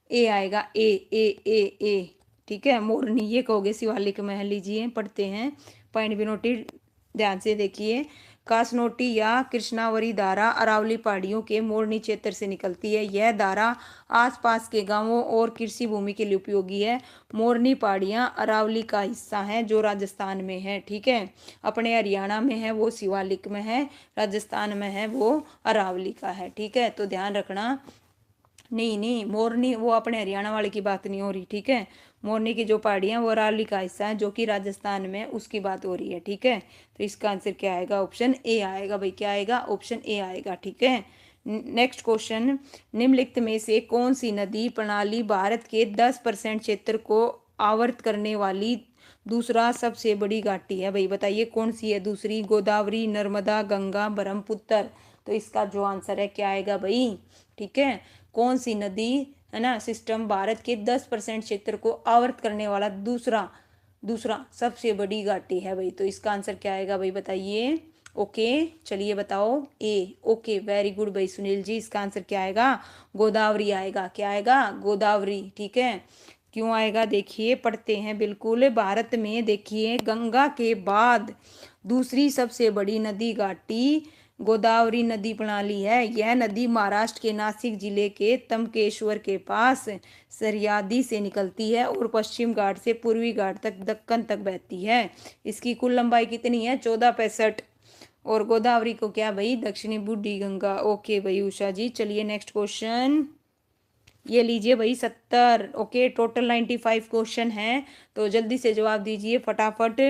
ए आएगा। ए ए ए ए। ठीक है, मोरनी ये कहोगे, शिवालिक में लीजिए पढ़ते हैं, पॉइंट भी नोटेड ध्यान से देखिए। कासनोटी या कृष्णावरी धारा अरावली पहाड़ियों के मोरनी क्षेत्र से निकलती है। यह धारा आसपास के गांवों और कृषि भूमि के लिए उपयोगी है। मोरनी पहाड़ियां अरावली का हिस्सा हैं जो राजस्थान में है। ठीक है, अपने हरियाणा में है वो शिवालिक में है, राजस्थान में है वो अरावली का है। ठीक है, तो ध्यान रखना। नहीं नहीं, मोरनी वो अपने हरियाणा वाले की बात नहीं हो रही। ठीक है, मोरनी की जो पहाड़ियां वो अरावली का हिस्सा है जो कि राजस्थान में, उसकी बात हो रही है। ठीक है, तो इसका आंसर क्या आएगा? ऑप्शन ए आएगा भाई। क्या आएगा? ऑप्शन ए आएगा। ठीक है, नेक्स्ट क्वेश्चन। निम्नलिखित में से कौन सी नदी प्रणाली भारत के 10% क्षेत्र को आवर्त करने वाली दूसरा सबसे बड़ी घाटी है भाई? बताइए कौन सी है दूसरी? गोदावरी, नर्मदा, गंगा, ब्रह्मपुत्र। तो इसका जो आंसर है क्या आएगा भाई? ठीक है, कौन सी नदी है ना सिस्टम भारत के 10% क्षेत्र को आवर्त करने वाला दूसरा दूसरा सबसे बड़ी घाटी है भाई? तो इसका आंसर क्या आएगा भाई? बताइए। ओके, चलिए बताओ। ए। ओके, वेरी गुड भाई सुनील जी, इसका आंसर क्या आएगा? गोदावरी आएगा। क्या आएगा? गोदावरी। ठीक है, क्यों आएगा? देखिए पढ़ते हैं बिल्कुल। भारत में देखिए गंगा के बाद दूसरी सबसे बड़ी नदी घाटी गोदावरी नदी प्रणाली है। यह नदी महाराष्ट्र के नासिक जिले के तमकेश्वर के पास सरियादी से निकलती है और पश्चिम घाट से पूर्वी घाट तक दक्कन तक बहती है। इसकी कुल लंबाई कितनी है? 1465। और गोदावरी को क्या भाई? दक्षिणी बूढ़ी गंगा। ओके भाई उषा जी, चलिए नेक्स्ट क्वेश्चन ये लीजिए भाई 70। ओके, टोटल 95 क्वेश्चन है, तो जल्दी से जवाब दीजिए फटाफट।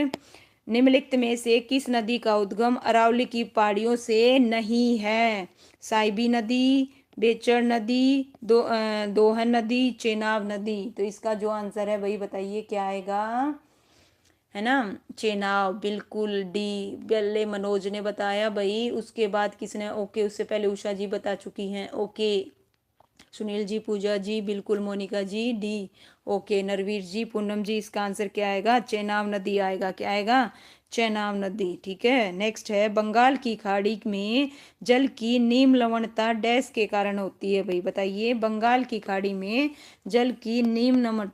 निम्नलिखित में से किस नदी का उद्गम अरावली की पहाड़ियों से नहीं है? साइबी नदी, बेचर नदी, दोहन नदी, चेनाब नदी। तो इसका जो आंसर है भाई बताइए क्या आएगा? है ना, चेनाब। बिल्कुल डी। पहले मनोज ने बताया भाई, उसके बाद किसने? ओके, उससे पहले उषा जी बता चुकी हैं। ओके, सुनील जी, पूजा जी, बिल्कुल मोनिका जी, डी। ओके, नरवीर जी, पूनम जी, इसका आंसर क्या आएगा? चेनाब नदी आएगा। क्या आएगा? चेनाब नदी। ठीक है, नेक्स्ट है बंगाल की खाड़ी में जल की निम्न लवणता डैश के कारण होती है भाई? बताइए, बंगाल की खाड़ी में जल की निम्न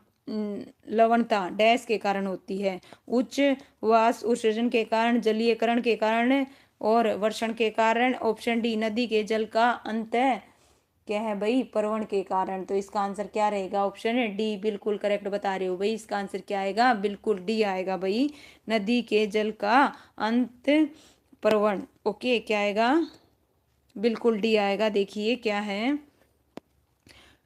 लवणता डैश के कारण होती है? उच्च वास उत्सर्जन के कारण, जलीयकरण के कारण और वर्षण के कारण। ऑप्शन डी, नदी के जल का अंत क्या है भाई? परवण के कारण। तो इसका आंसर क्या रहेगा? ऑप्शन डी बिल्कुल करेक्ट बता रहे हो भाई। इसका आंसर क्या आएगा? बिल्कुल डी आएगा भाई, नदी के जल का अंत परवण। ओके, क्या आएगा? बिल्कुल डी आएगा। देखिए क्या है,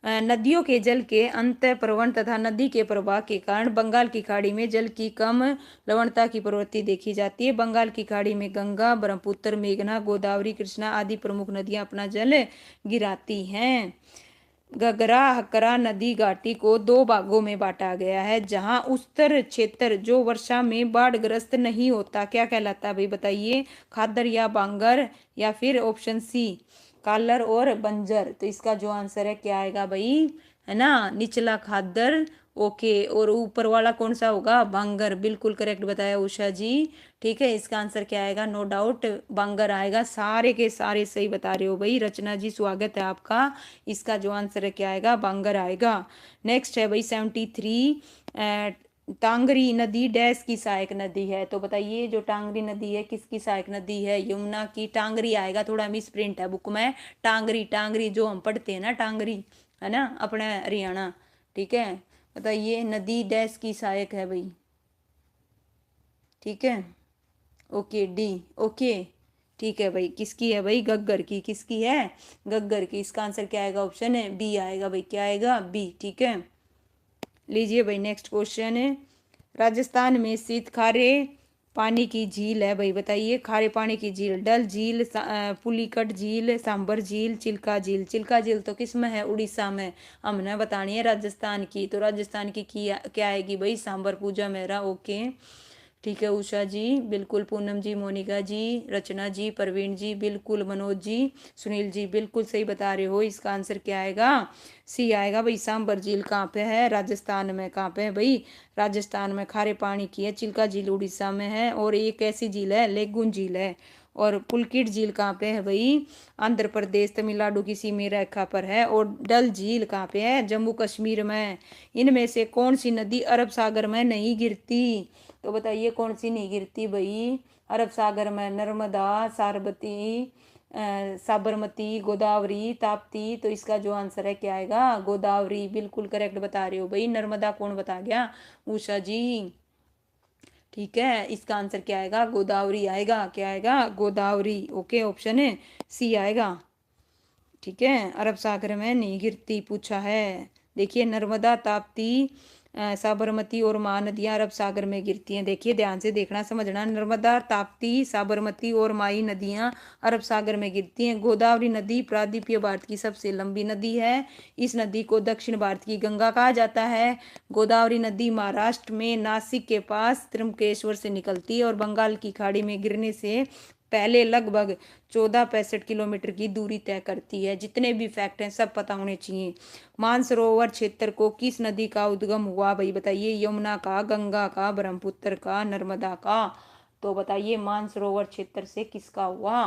नदियों के जल के अंतःप्रवण तथा नदी के प्रवाह के कारण बंगाल की खाड़ी में जल की कम लवणता की प्रवृत्ति देखी जाती है। बंगाल की खाड़ी में गंगा, ब्रह्मपुत्र, मेघना, गोदावरी, कृष्णा आदि प्रमुख नदियां अपना जल गिराती हैं। घग्गरा हकरा नदी घाटी को दो भागों में बांटा गया है। जहां उत्तर क्षेत्र जो वर्षा में बाढ़ग्रस्त नहीं होता क्या कहलाता है भाई? बताइए, खादर या बांगर, या फिर ऑप्शन सी कालर और बंजर। तो इसका जो आंसर है क्या आएगा भाई? है ना, निचला खादर, ओके, और ऊपर वाला कौन सा होगा, बांगर, बिल्कुल करेक्ट बताया उषा जी। ठीक है, इसका आंसर क्या आएगा, नो डाउट बांगर आएगा। सारे के सारे सही बता रहे हो भाई, रचना जी स्वागत है आपका। इसका जो आंसर है क्या आएगा, बांगर आएगा। नेक्स्ट है भाई 73, टांगरी नदी डैश की सहायक नदी है, तो बताइए जो टांगरी नदी है किसकी सहायक नदी है, यमुना की। टांगरी आएगा, थोड़ा मिस प्रिंट है बुक में, टांगरी टांगरी जो हम पढ़ते हैं ना, टांगरी, है ना, अपना हरियाणा। ठीक है, बताइए नदी डैश की सहायक है भाई। ठीक है, ओके डी, ओके। ठीक है भाई, किसकी है भाई, गग्गर की, किसकी है, गग्गर की। इसका आंसर क्या आएगा, ऑप्शन है बी आएगा भाई, क्या आएगा, बी। ठीक है, लीजिए भाई नेक्स्ट क्वेश्चन है, राजस्थान में स्थित खारे पानी की झील है भाई, बताइए खारे पानी की झील, डल झील, पुलिकट झील, सांबर झील, चिल्का झील। चिल्का झील तो किस में है, उड़ीसा में। हमने बतानी है राजस्थान की, तो राजस्थान की क्या आएगी भाई, सांबर, पूजा मेहरा, ओके। ठीक है उषा जी बिल्कुल, पूनम जी, मोनिका जी, रचना जी, प्रवीण जी बिल्कुल, मनोज जी, सुनील जी बिल्कुल सही बता रहे हो। इसका आंसर क्या आएगा, सी आएगा भाई। सांबर झील कहाँ पे है, राजस्थान में। कहाँ पे है भाई, राजस्थान में, खारे पानी की है। चिल्का झील उड़ीसा में है, और एक ऐसी झील है लेगुन झील है। और पुलकिट झील कहाँ पे है भाई, आंध्र प्रदेश तमिलनाडु की सीमा रेखा पर है। और डल झील कहाँ पे है, जम्मू कश्मीर में। इनमें से कौन सी नदी अरब सागर में नहीं गिरती, तो बताइए कौन सी नहीं गिरती भाई अरब सागर में, नर्मदा, सारबती, साबरमती, गोदावरी, ताप्ती। तो इसका जो आंसर है क्या आएगा, गोदावरी, बिल्कुल करेक्ट बता रहे हो भाई। नर्मदा कौन बता गया, उषा जी। ठीक है, इसका आंसर क्या आएगा, गोदावरी आएगा, क्या आएगा, गोदावरी, ओके, ऑप्शन है सी आएगा। ठीक है, अरब सागर में नहीं गिरती पूछा है। देखिए नर्मदा, ताप्ती, साबरमती और महानदियां अरब सागर में गिरती हैं। देखिए ध्यान से देखना समझना, नर्मदा, ताप्ती, साबरमती और माई नदियां अरब सागर में गिरती हैं। गोदावरी नदी प्रायद्वीपीय भारत की सबसे लंबी नदी है। इस नदी को दक्षिण भारत की गंगा कहा जाता है। गोदावरी नदी महाराष्ट्र में नासिक के पास त्र्यंबकेश्वर से निकलती है और बंगाल की खाड़ी में गिरने से पहले लगभग 1465 किलोमीटर की दूरी तय करती है। जितने भी फैक्ट हैं सब पता होने चाहिए। मानसरोवर क्षेत्र को किस नदी का उद्गम हुआ भाई, बताइए यमुना का, गंगा का, ब्रह्मपुत्र का, नर्मदा का। तो बताइए मानसरोवर क्षेत्र से किसका हुआ।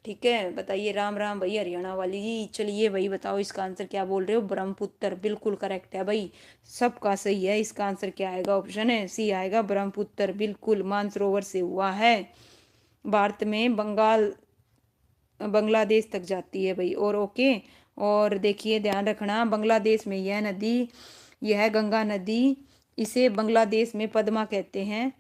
ठीक है, बताइए, राम राम भाई हरियाणा वाली जी। चलिए भाई बताओ इसका आंसर क्या बोल रहे हो, ब्रह्मपुत्र, बिल्कुल करेक्ट है भाई, सबका सही है। इसका आंसर क्या आएगा, ऑप्शन है सी आएगा, ब्रह्मपुत्र, बिल्कुल मानसरोवर से हुआ है। भारत में बंगाल, बांग्लादेश तक जाती है भाई, और ओके। और देखिए ध्यान रखना, बांग्लादेश में यह नदी, यह गंगा नदी, इसे बांग्लादेश में पद्मा कहते हैं,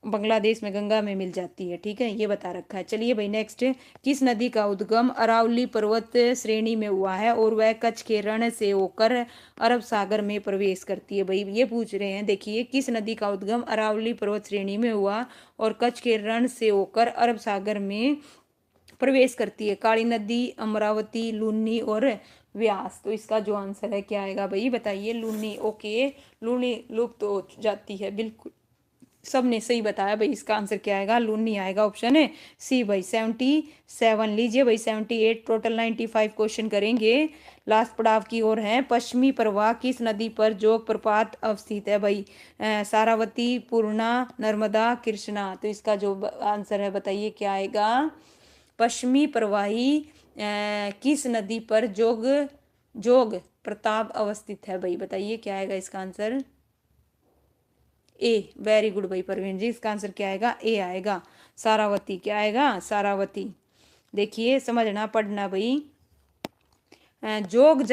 बांग्लादेश में गंगा में मिल जाती है। ठीक है, ये बता रखा है। चलिए भाई नेक्स्ट, किस नदी का उद्गम अरावली पर्वत श्रेणी में हुआ है और वह कच्छ के रण से होकर अरब सागर में प्रवेश करती है भाई, ये पूछ रहे हैं। देखिए किस नदी का उद्गम अरावली पर्वत श्रेणी में हुआ और कच्छ के रण से होकर अरब सागर में प्रवेश करती है, काली नदी, अमरावती, लूनी और व्यास। तो इसका जो आंसर है क्या आएगा भाई, बताइए, लूनी, ओके। लूनी लुप्त हो जाती है, बिल्कुल सबने सही बताया भाई। इसका आंसर क्या आएगा, लूनी आएगा, ऑप्शन है सी भाई। 77, लीजिए भाई 78, टोटल 95 क्वेश्चन करेंगे, लास्ट पड़ाव की ओर है। पश्चिमी प्रवाह किस नदी पर जोग प्रपात अवस्थित है भाई, सारावती, पूर्णा, नर्मदा, कृष्णा। तो इसका जो आंसर है बताइए क्या आएगा, पश्चिमी प्रवाही किस नदी पर जोग जोग प्रताप अवस्थित है भाई, बताइए क्या आएगा इसका आंसर, ए, वेरी गुड भाई परवीन जी। इसका आंसर क्या आएगा, ए आएगा, सारावती, क्या आएगा, सारावती। देखिए समझना पढ़ना भाई, जोग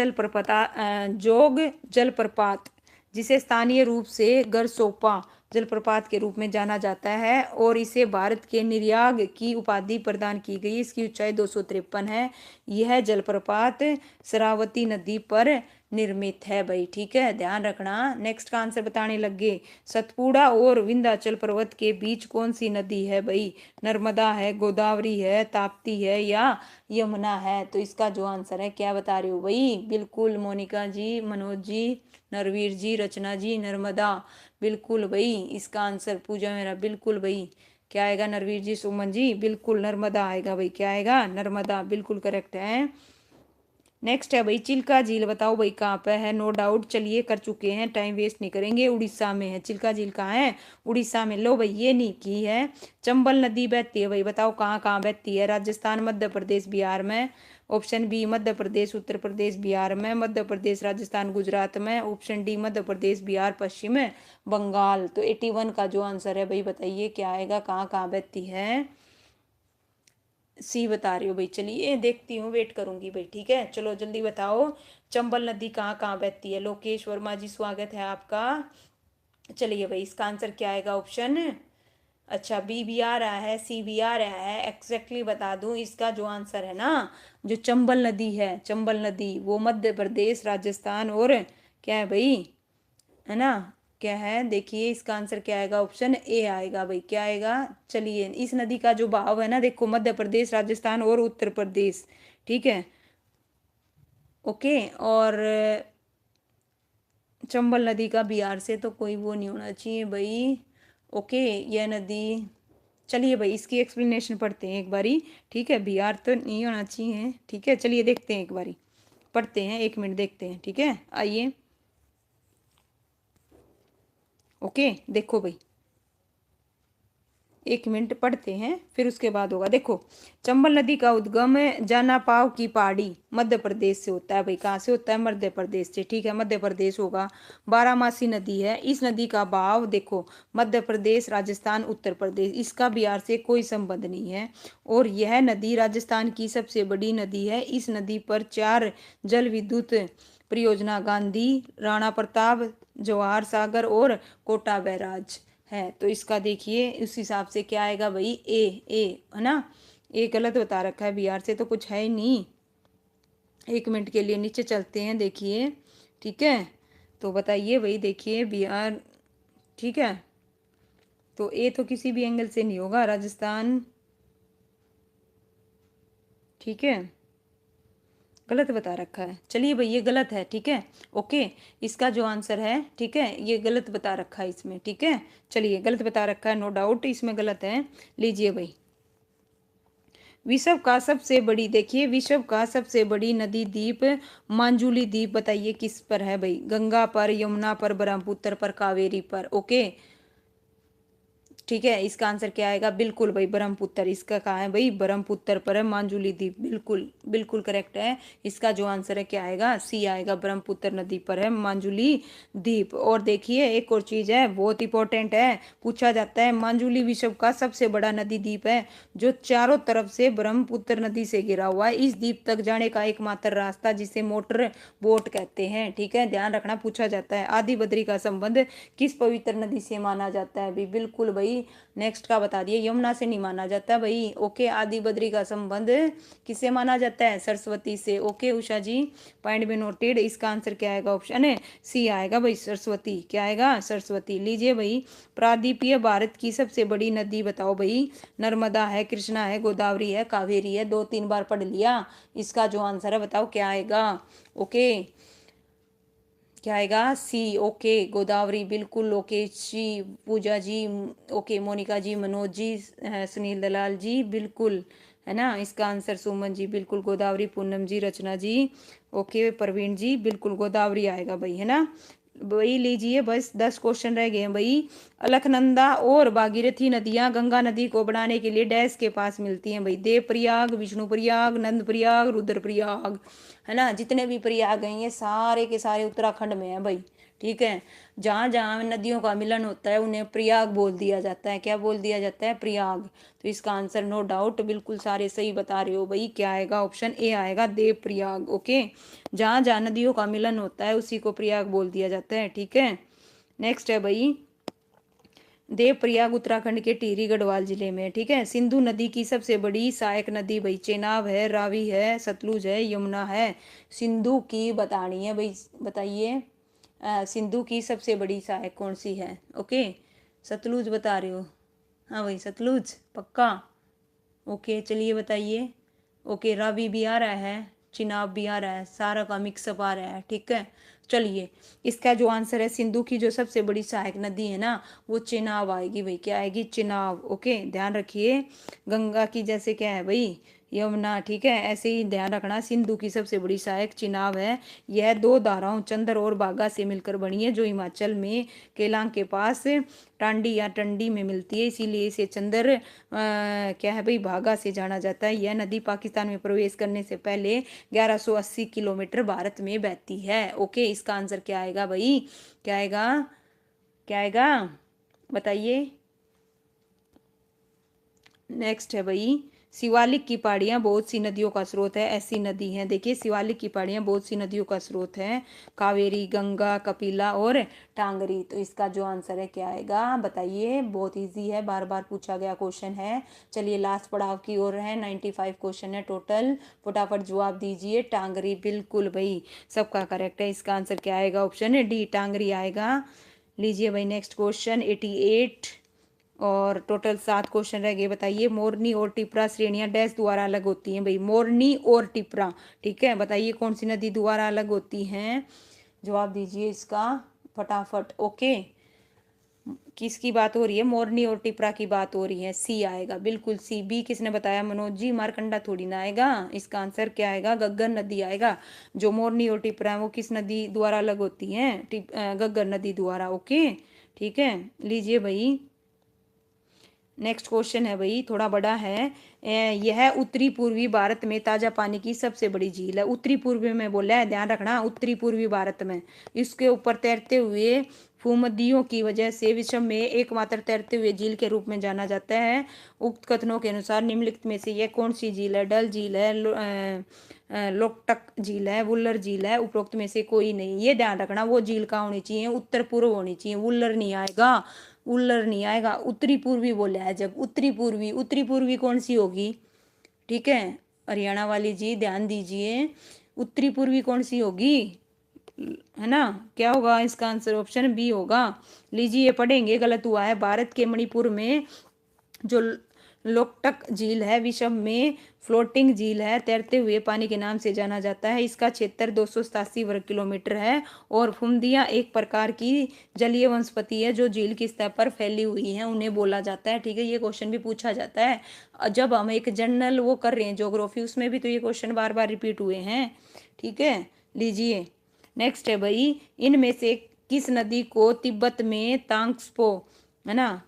जोग जलप्रपात जिसे स्थानीय रूप से गरसोपा जलप्रपात के रूप में जाना जाता है और इसे भारत के निर्याग की उपाधि प्रदान की गई। इसकी ऊंचाई 253 है। यह जलप्रपात शरावती नदी पर निर्मित है भाई। ठीक है, ध्यान रखना। नेक्स्ट का आंसर बताने लग गए। सतपुड़ा और विंध्याचल पर्वत के बीच कौन सी नदी है भाई, नर्मदा है, गोदावरी है, ताप्ती है या यमुना है। तो इसका जो आंसर है क्या बता रहे हो भाई, बिल्कुल मोनिका जी, मनोज जी, नरवीर जी, रचना जी, नर्मदा, बिल्कुल भाई। इसका आंसर पूजा मेरा, बिल्कुल भाई, क्या आएगा, नरवीर जी, सुमन जी, बिल्कुल नर्मदा आएगा भाई, क्या आएगा, नर्मदा, बिल्कुल करेक्ट है। नेक्स्ट है भाई चिल्का झील, बताओ भाई कहाँ पे है। नो डाउट, चलिए कर चुके हैं, टाइम वेस्ट नहीं करेंगे। उड़ीसा में है चिल्का झील, कहाँ है, उड़ीसा में। लो भाई ये नहीं की है। चंबल नदी बहती है भाई, बताओ कहाँ कहाँ बहती है। राजस्थान, मध्य प्रदेश, बिहार में। ऑप्शन बी मध्य प्रदेश, उत्तर प्रदेश, बिहार में। मध्य प्रदेश, राजस्थान, गुजरात में। ऑप्शन डी मध्य प्रदेश, बिहार, पश्चिम बंगाल। तो 81 का जो आंसर है भाई, बताइए क्या आएगा, कहाँ कहाँ बहती है। सी बता रही हो भाई, चलिए देखती हूँ, वेट करूंगी भाई, ठीक है। चलो जल्दी बताओ, चंबल नदी कहाँ कहाँ बहती है। लोकेश वर्मा जी स्वागत है आपका। चलिए भाई इसका आंसर क्या आएगा, ऑप्शन। अच्छा बी भी आ रहा है, सी भी आ रहा है। एग्जैक्टली बता दूं, इसका जो आंसर है ना, जो चंबल नदी है, चंबल नदी वो मध्य प्रदेश, राजस्थान और क्या है भाई, है ना, क्या है देखिए इसका आंसर क्या आएगा, ऑप्शन ए आएगा भाई। क्या आएगा, चलिए इस नदी का जो बहाव है ना, देखो मध्य प्रदेश, राजस्थान और उत्तर प्रदेश, ठीक है। ओके, और चंबल नदी का बिहार से तो कोई वो नहीं होना चाहिए भाई। ओके, यह नदी, चलिए भाई इसकी एक्सप्लेनेशन पढ़ते हैं एक बारी, ठीक है। बिहार तो नहीं होना चाहिए, ठीक है। चलिए देखते हैं एक बारी, पढ़ते हैं, 1 मिनट देखते हैं, ठीक है, आइए। ओके देखो भाई, 1 मिनट पढ़ते हैं, फिर उसके बाद होगा। देखो, चंबल नदी का उद्गम जानापाव की पहाड़ी मध्य प्रदेश से होता है भाई। कहाँ से होता है, मध्य प्रदेश से, ठीक है, मध्य प्रदेश होगा। बारामासी नदी है, इस नदी का बहाव देखो मध्य प्रदेश, राजस्थान, उत्तर प्रदेश, इसका बिहार से कोई संबंध नहीं है। और यह नदी राजस्थान की सबसे बड़ी नदी है। इस नदी पर 4 जल विद्युत परियोजना, गांधी, राणा प्रताप, जवाहर सागर और कोटा बैराज है। तो इसका देखिए उस हिसाब से क्या आएगा भाई, ए है ना। ए गलत बता रखा है, बिहार से तो कुछ है ही नहीं। 1 मिनट के लिए नीचे चलते हैं, देखिए, ठीक है। तो बताइए भाई, देखिए बिहार, ठीक है। तो ए तो किसी भी एंगल से नहीं होगा, राजस्थान, ठीक है, गलत बता रखा है। चलिए भाई ये गलत है, ठीक है। ओके, इसका जो आंसर है, ठीक है, ये गलत बता रखा है इसमें, ठीक है। चलिए गलत बता रखा है, नो डाउट इसमें गलत है। लीजिए भाई, विश्व का सबसे बड़ी, देखिए विश्व का सबसे बड़ी नदी द्वीप मांजुली द्वीप, बताइए किस पर है भाई। गंगा पर, यमुना पर, ब्रह्मपुत्र पर, कावेरी पर। ओके, ठीक है, इसका आंसर क्या आएगा, बिल्कुल भाई ब्रह्मपुत्र, इसका कहाँ है भाई, ब्रह्मपुत्र पर है मांजुली द्वीप, बिल्कुल बिल्कुल करेक्ट है। इसका जो आंसर है क्या आएगा, सी आएगा, ब्रह्मपुत्र नदी पर है मांजुली द्वीप। और देखिए एक और चीज है, बहुत इंपॉर्टेंट है, पूछा जाता है, मांजुली विश्व का सबसे बड़ा नदी द्वीप है, जो चारों तरफ से ब्रह्मपुत्र नदी से घिरा हुआ है। इस द्वीप तक जाने का एकमात्र रास्ता, जिसे मोटर बोट कहते हैं, ठीक है, ध्यान रखना, पूछा जाता है। आदि बद्री का संबंध किस पवित्र नदी से माना जाता है भाई, बिल्कुल भाई नेक्स्ट का बता दिए, यमुना से नहीं माना जाता भाई। ओके, आदि बद्री का संबंध किससे माना जाता है, सरस्वती से। ओके उषा जी, पॉइंट में नोटेड। इसका आंसर क्या आएगा, ऑप्शन है सी आएगा भाई, सरस्वती। क्या आएगा, सरस्वती। लीजिए भाई, प्रादीपीय भारत की सबसे बड़ी नदी बताओ भाई। नर्मदा है, कृष्णा है, गोदावरी है, कावेरी है। 2-3 बार पढ़ लिया, इसका जो आंसर है बताओ क्या आएगा। ओके, क्या आएगा, सी। ओके, गोदावरी, बिल्कुल। लोकेश जी, पूजा जी, ओके, मोनिका जी, मनोज जी, सुनील दलाल जी, बिल्कुल, है ना। इसका आंसर सुमन जी, बिल्कुल गोदावरी। पूनम जी, रचना जी, ओके, प्रवीण जी, बिल्कुल गोदावरी आएगा भाई, है ना। भाई लीजिए, बस 10 क्वेश्चन रह गए हैं भाई। अलकनंदा और भागीरथी नदियां गंगा नदी को बढ़ाने के लिए डैश के पास मिलती हैं भाई। देव प्रयाग, विष्णु प्रयाग, नंद प्रयाग, रुद्र प्रयाग, है ना। जितने भी प्रयाग हैं ये सारे के सारे उत्तराखंड में है भाई, ठीक है। जहाँ जहाँ नदियों का मिलन होता है उन्हें प्रयाग बोल दिया जाता है। क्या बोल दिया जाता है, प्रयाग। तो इसका आंसर नो डाउट बिल्कुल सारे सही बता रहे हो भाई। क्या आएगा, ऑप्शन ए आएगा, देव प्रयाग। ओके, जहाँ जहाँ नदियों का मिलन होता है उसी को प्रयाग बोल दिया जाता है, ठीक है। नेक्स्ट है भाई, देवप्रयाग उत्तराखंड के टिहरी गढ़वाल जिले में, ठीक है। सिंधु नदी की सबसे बड़ी सहायक नदी भाई, चेनाब है, रावी है, सतलुज है, यमुना है। सिंधु की बतानी है भाई, बताइए। सिंधु की सबसे बड़ी सहायक कौन सी है। ओके, सतलुज बता रहे हो, हाँ भाई सतलुज पक्का। ओके चलिए बताइए। ओके, रावी भी आ रहा है, चिनाब भी आ रहा है, सारा का मिक्सअप आ रहा है, ठीक है। चलिए, इसका जो आंसर है, सिंधु की जो सबसे बड़ी सहायक नदी है ना, वो चिनाब आएगी भाई। क्या आएगी, चिनाब। ओके, ध्यान रखिए। गंगा की जैसे क्या है भाई, यमुना, ठीक है। ऐसे ही ध्यान रखना, सिंधु की सबसे बड़ी सहायक चिनाब है। यह दो धाराओं चंदर और बागा से मिलकर बनी है, जो हिमाचल में केलांग के पास टांडी या टंडी में मिलती है, इसीलिए इसे चंदर क्या है भाई, भागा से जाना जाता है। यह नदी पाकिस्तान में प्रवेश करने से पहले 1180 किलोमीटर भारत में बहती है। ओके, इसका आंसर क्या आएगा भाई, क्या आएगा, क्या आएगा, बताइए। नेक्स्ट है भाई, शिवालिक की पहाड़ियाँ बहुत सी नदियों का स्रोत है। ऐसी नदी हैं, देखिए शिवालिक की पहाड़ियाँ बहुत सी नदियों का स्रोत है, कावेरी, गंगा, कपिला और टांगरी। तो इसका जो आंसर है क्या आएगा, बताइए। बहुत इजी है, बार बार पूछा गया क्वेश्चन है। चलिए लास्ट पड़ाव की ओर है, 95 क्वेश्चन है टोटल, फटाफट जवाब दीजिए। टांगरी, बिल्कुल भाई, सबका करेक्ट है। इसका आंसर क्या आएगा, ऑप्शन है डी, टांगरी आएगा। लीजिए भाई नेक्स्ट क्वेश्चन 88, और टोटल 7 क्वेश्चन रह गए। बताइए, मोरनी और टिपरा श्रेणियां डैश द्वारा अलग होती हैं भाई, मोरनी और टिपरा, ठीक है। बताइए कौन सी नदी द्वारा अलग होती हैं, जवाब दीजिए इसका फटाफट। ओके, किसकी बात हो रही है, मोरनी और टिपरा की बात हो रही है, सी आएगा, बिल्कुल सी। बी किसने बताया, मनोज जी, मारकंडा थोड़ी ना आएगा। इसका आंसर क्या आएगा, गग्गर नदी आएगा। जो मोरनी और टिपरा है वो किस नदी द्वारा अलग होती हैं, गग्गर नदी द्वारा। ओके, ठीक है। लीजिए भाई नेक्स्ट क्वेश्चन है भाई, थोड़ा बड़ा है। यह उत्तरी पूर्वी भारत में ताजा पानी की सबसे बड़ी झील है। उत्तरी पूर्वी में बोला है, ध्यान रखना, उत्तरी पूर्वी भारत में। इसके ऊपर तैरते हुए भूमध्यों की वजह से विश्व में एकमात्र तैरते हुए झील के रूप में जाना जाता है। उक्त कथनों के अनुसार निम्नलिखित में से यह कौन सी झील है, डल झील है, लोकटक झील है, वुल्लर झील है, उपरोक्त में से कोई नहीं। ये ध्यान रखना, वो झील कहाँ होनी चाहिए, उत्तर पूर्व होनी चाहिए, वुल्लर नहीं आएगा, उल्लर नहीं आएगा। उत्तरी पूर्वी बोला है जब, उत्तरी पूर्वी, उत्तरी पूर्वी कौन सी होगी, ठीक है। हरियाणा वाली जी ध्यान दीजिए, उत्तरी पूर्वी कौन सी होगी, है ना। क्या होगा इसका आंसर, ऑप्शन बी होगा। लीजिए पढ़ेंगे, गलत हुआ है। भारत के मणिपुर में जो लोकटक झील है विश्व में फ्लोटिंग झील है, तैरते हुए पानी के नाम से जाना जाता है। इसका क्षेत्र 287 वर्ग किलोमीटर है, और फुमदिया एक प्रकार की जलीय वनस्पति है जो झील की सतह पर फैली हुई है, उन्हें बोला जाता है, ठीक है। ये क्वेश्चन भी पूछा जाता है जब हम एक जनरल वो कर रहे हैं ज्योग्राफी, उसमें भी तो ये क्वेश्चन बार बार रिपीट हुए हैं, ठीक है। लीजिए नेक्स्ट है भाई, इनमें से किस नदी को तिब्बत में तांग्सपो, है ना,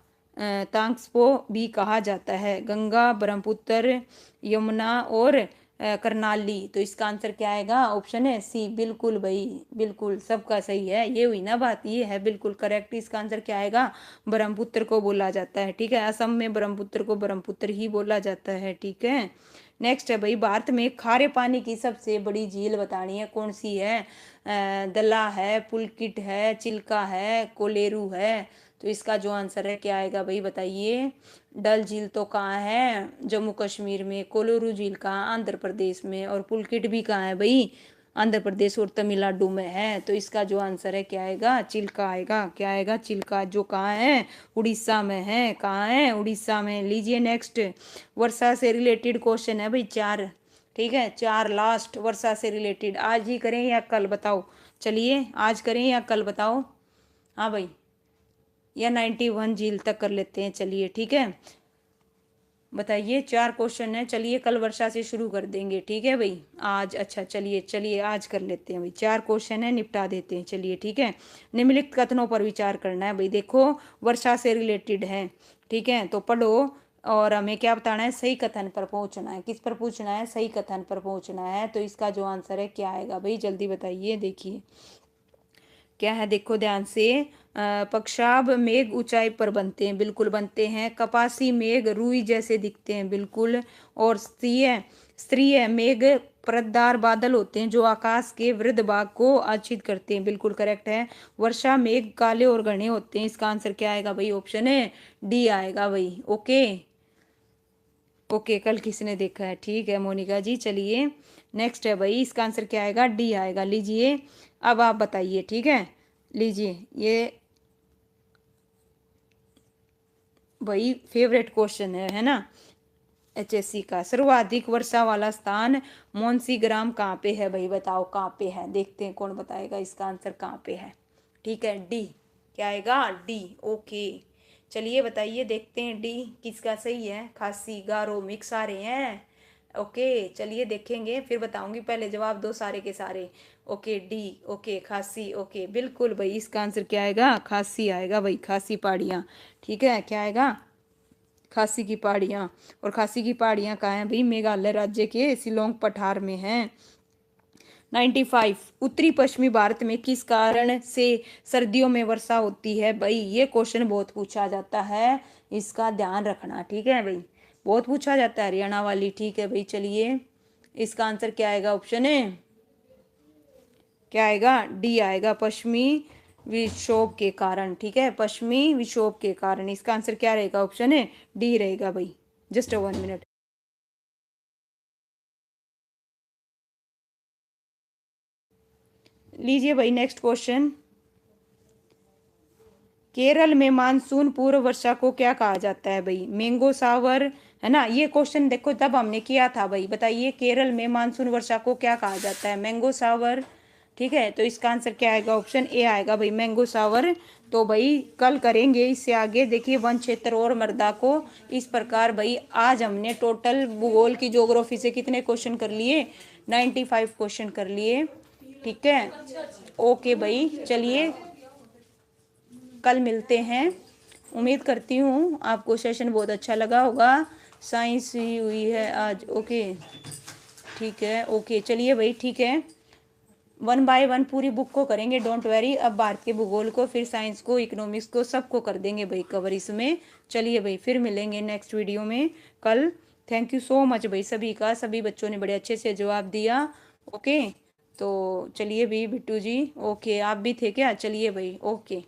तांग्सपो भी कहा जाता है, गंगा, ब्रह्मपुत्र, यमुना और करनाली। तो इसका आंसर क्या आएगा, ऑप्शन है सी, बिल्कुल भाई, बिल्कुल सबका सही है। ये हुई ना बात, ये है बिल्कुल करेक्ट। इसका आंसर क्या आएगा, ब्रह्मपुत्र को बोला जाता है, ठीक है। असम में ब्रह्मपुत्र को ब्रह्मपुत्र ही बोला जाता है, ठीक है। नेक्स्ट है भाई, भारत में खारे पानी की सबसे बड़ी झील बतानी है, कौन सी है, दला है, पुलकिट है, चिल्का है, कोलेरू है। तो इसका जो आंसर है क्या आएगा भाई, बताइए। डल झील तो कहाँ है, जम्मू कश्मीर में, कोलोरू झील कहाँ, आंध्र प्रदेश में, और पुलकिट भी कहाँ है भाई, आंध्र प्रदेश और तमिलनाडु में है। तो इसका जो आंसर है क्या आएगा, चिल्का आएगा। क्या आएगा, चिल्का, जो कहाँ है, उड़ीसा में है। कहाँ है, उड़ीसा में। लीजिए नेक्स्ट, वर्षा से रिलेटेड क्वेश्चन है भाई 4, ठीक है। 4 लास्ट वर्षा से रिलेटेड, आज ही करें या कल, बताओ। चलिए आज करें या कल, बताओ। हाँ भाई, या 91 झील तक कर लेते हैं, चलिए ठीक है। बताइए, 4 क्वेश्चन है, चलिए कल वर्षा से शुरू कर देंगे, ठीक है भाई। आज, अच्छा चलिए चलिए आज कर लेते हैं भाई, 4 क्वेश्चन है, निपटा देते हैं, चलिए ठीक है। निम्नलिखित कथनों पर विचार करना है भाई, देखो वर्षा से रिलेटेड है, ठीक है। तो पढ़ो, और हमें क्या बताना है, सही कथन पर पहुंचना है। किस पर पूछना है, सही कथन पर पहुंचना है। तो इसका जो आंसर है क्या आएगा भाई, जल्दी बताइए। देखिए क्या है, देखो ध्यान से। पक्षाब मेघ ऊंचाई पर बनते हैं, बिल्कुल बनते हैं। कपासी मेघ रुई जैसे दिखते हैं, बिल्कुल। और स्तरीय स्तरीय मेघ परतदार बादल होते हैं जो आकाश के वृद्ध भाग को आच्छादित करते हैं, बिल्कुल करेक्ट है। वर्षा मेघ काले और घने होते हैं। इसका आंसर क्या आएगा भाई, ऑप्शन है डी आएगा भाई। ओके ओके, कल किसने देखा है, ठीक है मोनिका जी। चलिए नेक्स्ट है भाई, इसका आंसर क्या आएगा, डी आएगा। लीजिए अब आप बताइए, ठीक है। लीजिए ये भाई फेवरेट क्वेश्चन है ना, एचएससी का। सर्वाधिक वर्षा वाला स्थान मोन्सी ग्राम कहाँ पे है भाई, बताओ कहाँ पे है। देखते हैं कौन बताएगा इसका आंसर कहाँ पे है, ठीक है। डी, क्या आएगा, डी। ओके चलिए बताइए, देखते हैं डी किसका सही है। खासी गारो मिक्स आ रहे हैं, ओके, चलिए देखेंगे फिर बताऊंगी, पहले जवाब दो सारे के सारे। ओके डी, ओके खासी, ओके बिल्कुल भाई, इसका आंसर क्या आएगा? खासी आएगा भाई, खासी पहाड़ियाँ। ठीक है, क्या आएगा? खासी की पहाड़ियाँ। और खासी की पहाड़ियाँ कहाँ हैं भाई? मेघालय राज्य के शिलोंग पठार में हैं। 95, उत्तरी पश्चिमी भारत में किस कारण से सर्दियों में वर्षा होती है? भाई ये क्वेश्चन बहुत पूछा जाता है, इसका ध्यान रखना, ठीक है भाई, बहुत पूछा जाता है हरियाणा वाली। ठीक है भाई, चलिए इसका आंसर क्या आएगा? ऑप्शन है क्या आएगा? डी आएगा, पश्चिमी विक्षोभ के कारण। ठीक है, पश्चिमी विक्षोभ के कारण, इसका आंसर क्या रहेगा? ऑप्शन है डी रहेगा भाई। Just 1 minute. लीजिए भाई नेक्स्ट क्वेश्चन। केरल में मानसून पूर्व वर्षा को क्या कहा जाता है भाई? मैंगो सावर, है ना? ये क्वेश्चन देखो तब हमने किया था भाई। बताइए केरल में मानसून वर्षा को क्या कहा जाता है? मैंगो सावर। ठीक है, तो इसका आंसर क्या आएगा? ऑप्शन ए आएगा भाई, मैंगो सावर। तो भाई कल करेंगे इससे आगे। देखिए वन क्षेत्र और मृदा को, इस प्रकार भाई आज हमने टोटल भूगोल की ज्योग्राफी से कितने क्वेश्चन कर लिए? 95 क्वेश्चन कर लिए। ठीक है, ओके भाई, चलिए कल मिलते हैं। उम्मीद करती हूँ आपको सेशन बहुत अच्छा लगा होगा। साइंस ही हुई है आज। ओके ठीक है, ओके चलिए भाई, ठीक है। 1 बाय 1 पूरी बुक को करेंगे, डोंट वेरी। अब भारत के भूगोल को, फिर साइंस को, इकोनॉमिक्स को, सबको कर देंगे भाई कवर इसमें। चलिए भाई फिर मिलेंगे नेक्स्ट वीडियो में कल। थैंक यू सो मच भाई सभी का, सभी बच्चों ने बड़े अच्छे से जवाब दिया। ओके, तो चलिए भाई बिट्टू जी, ओके आप भी थे क्या? चलिए भाई, ओके।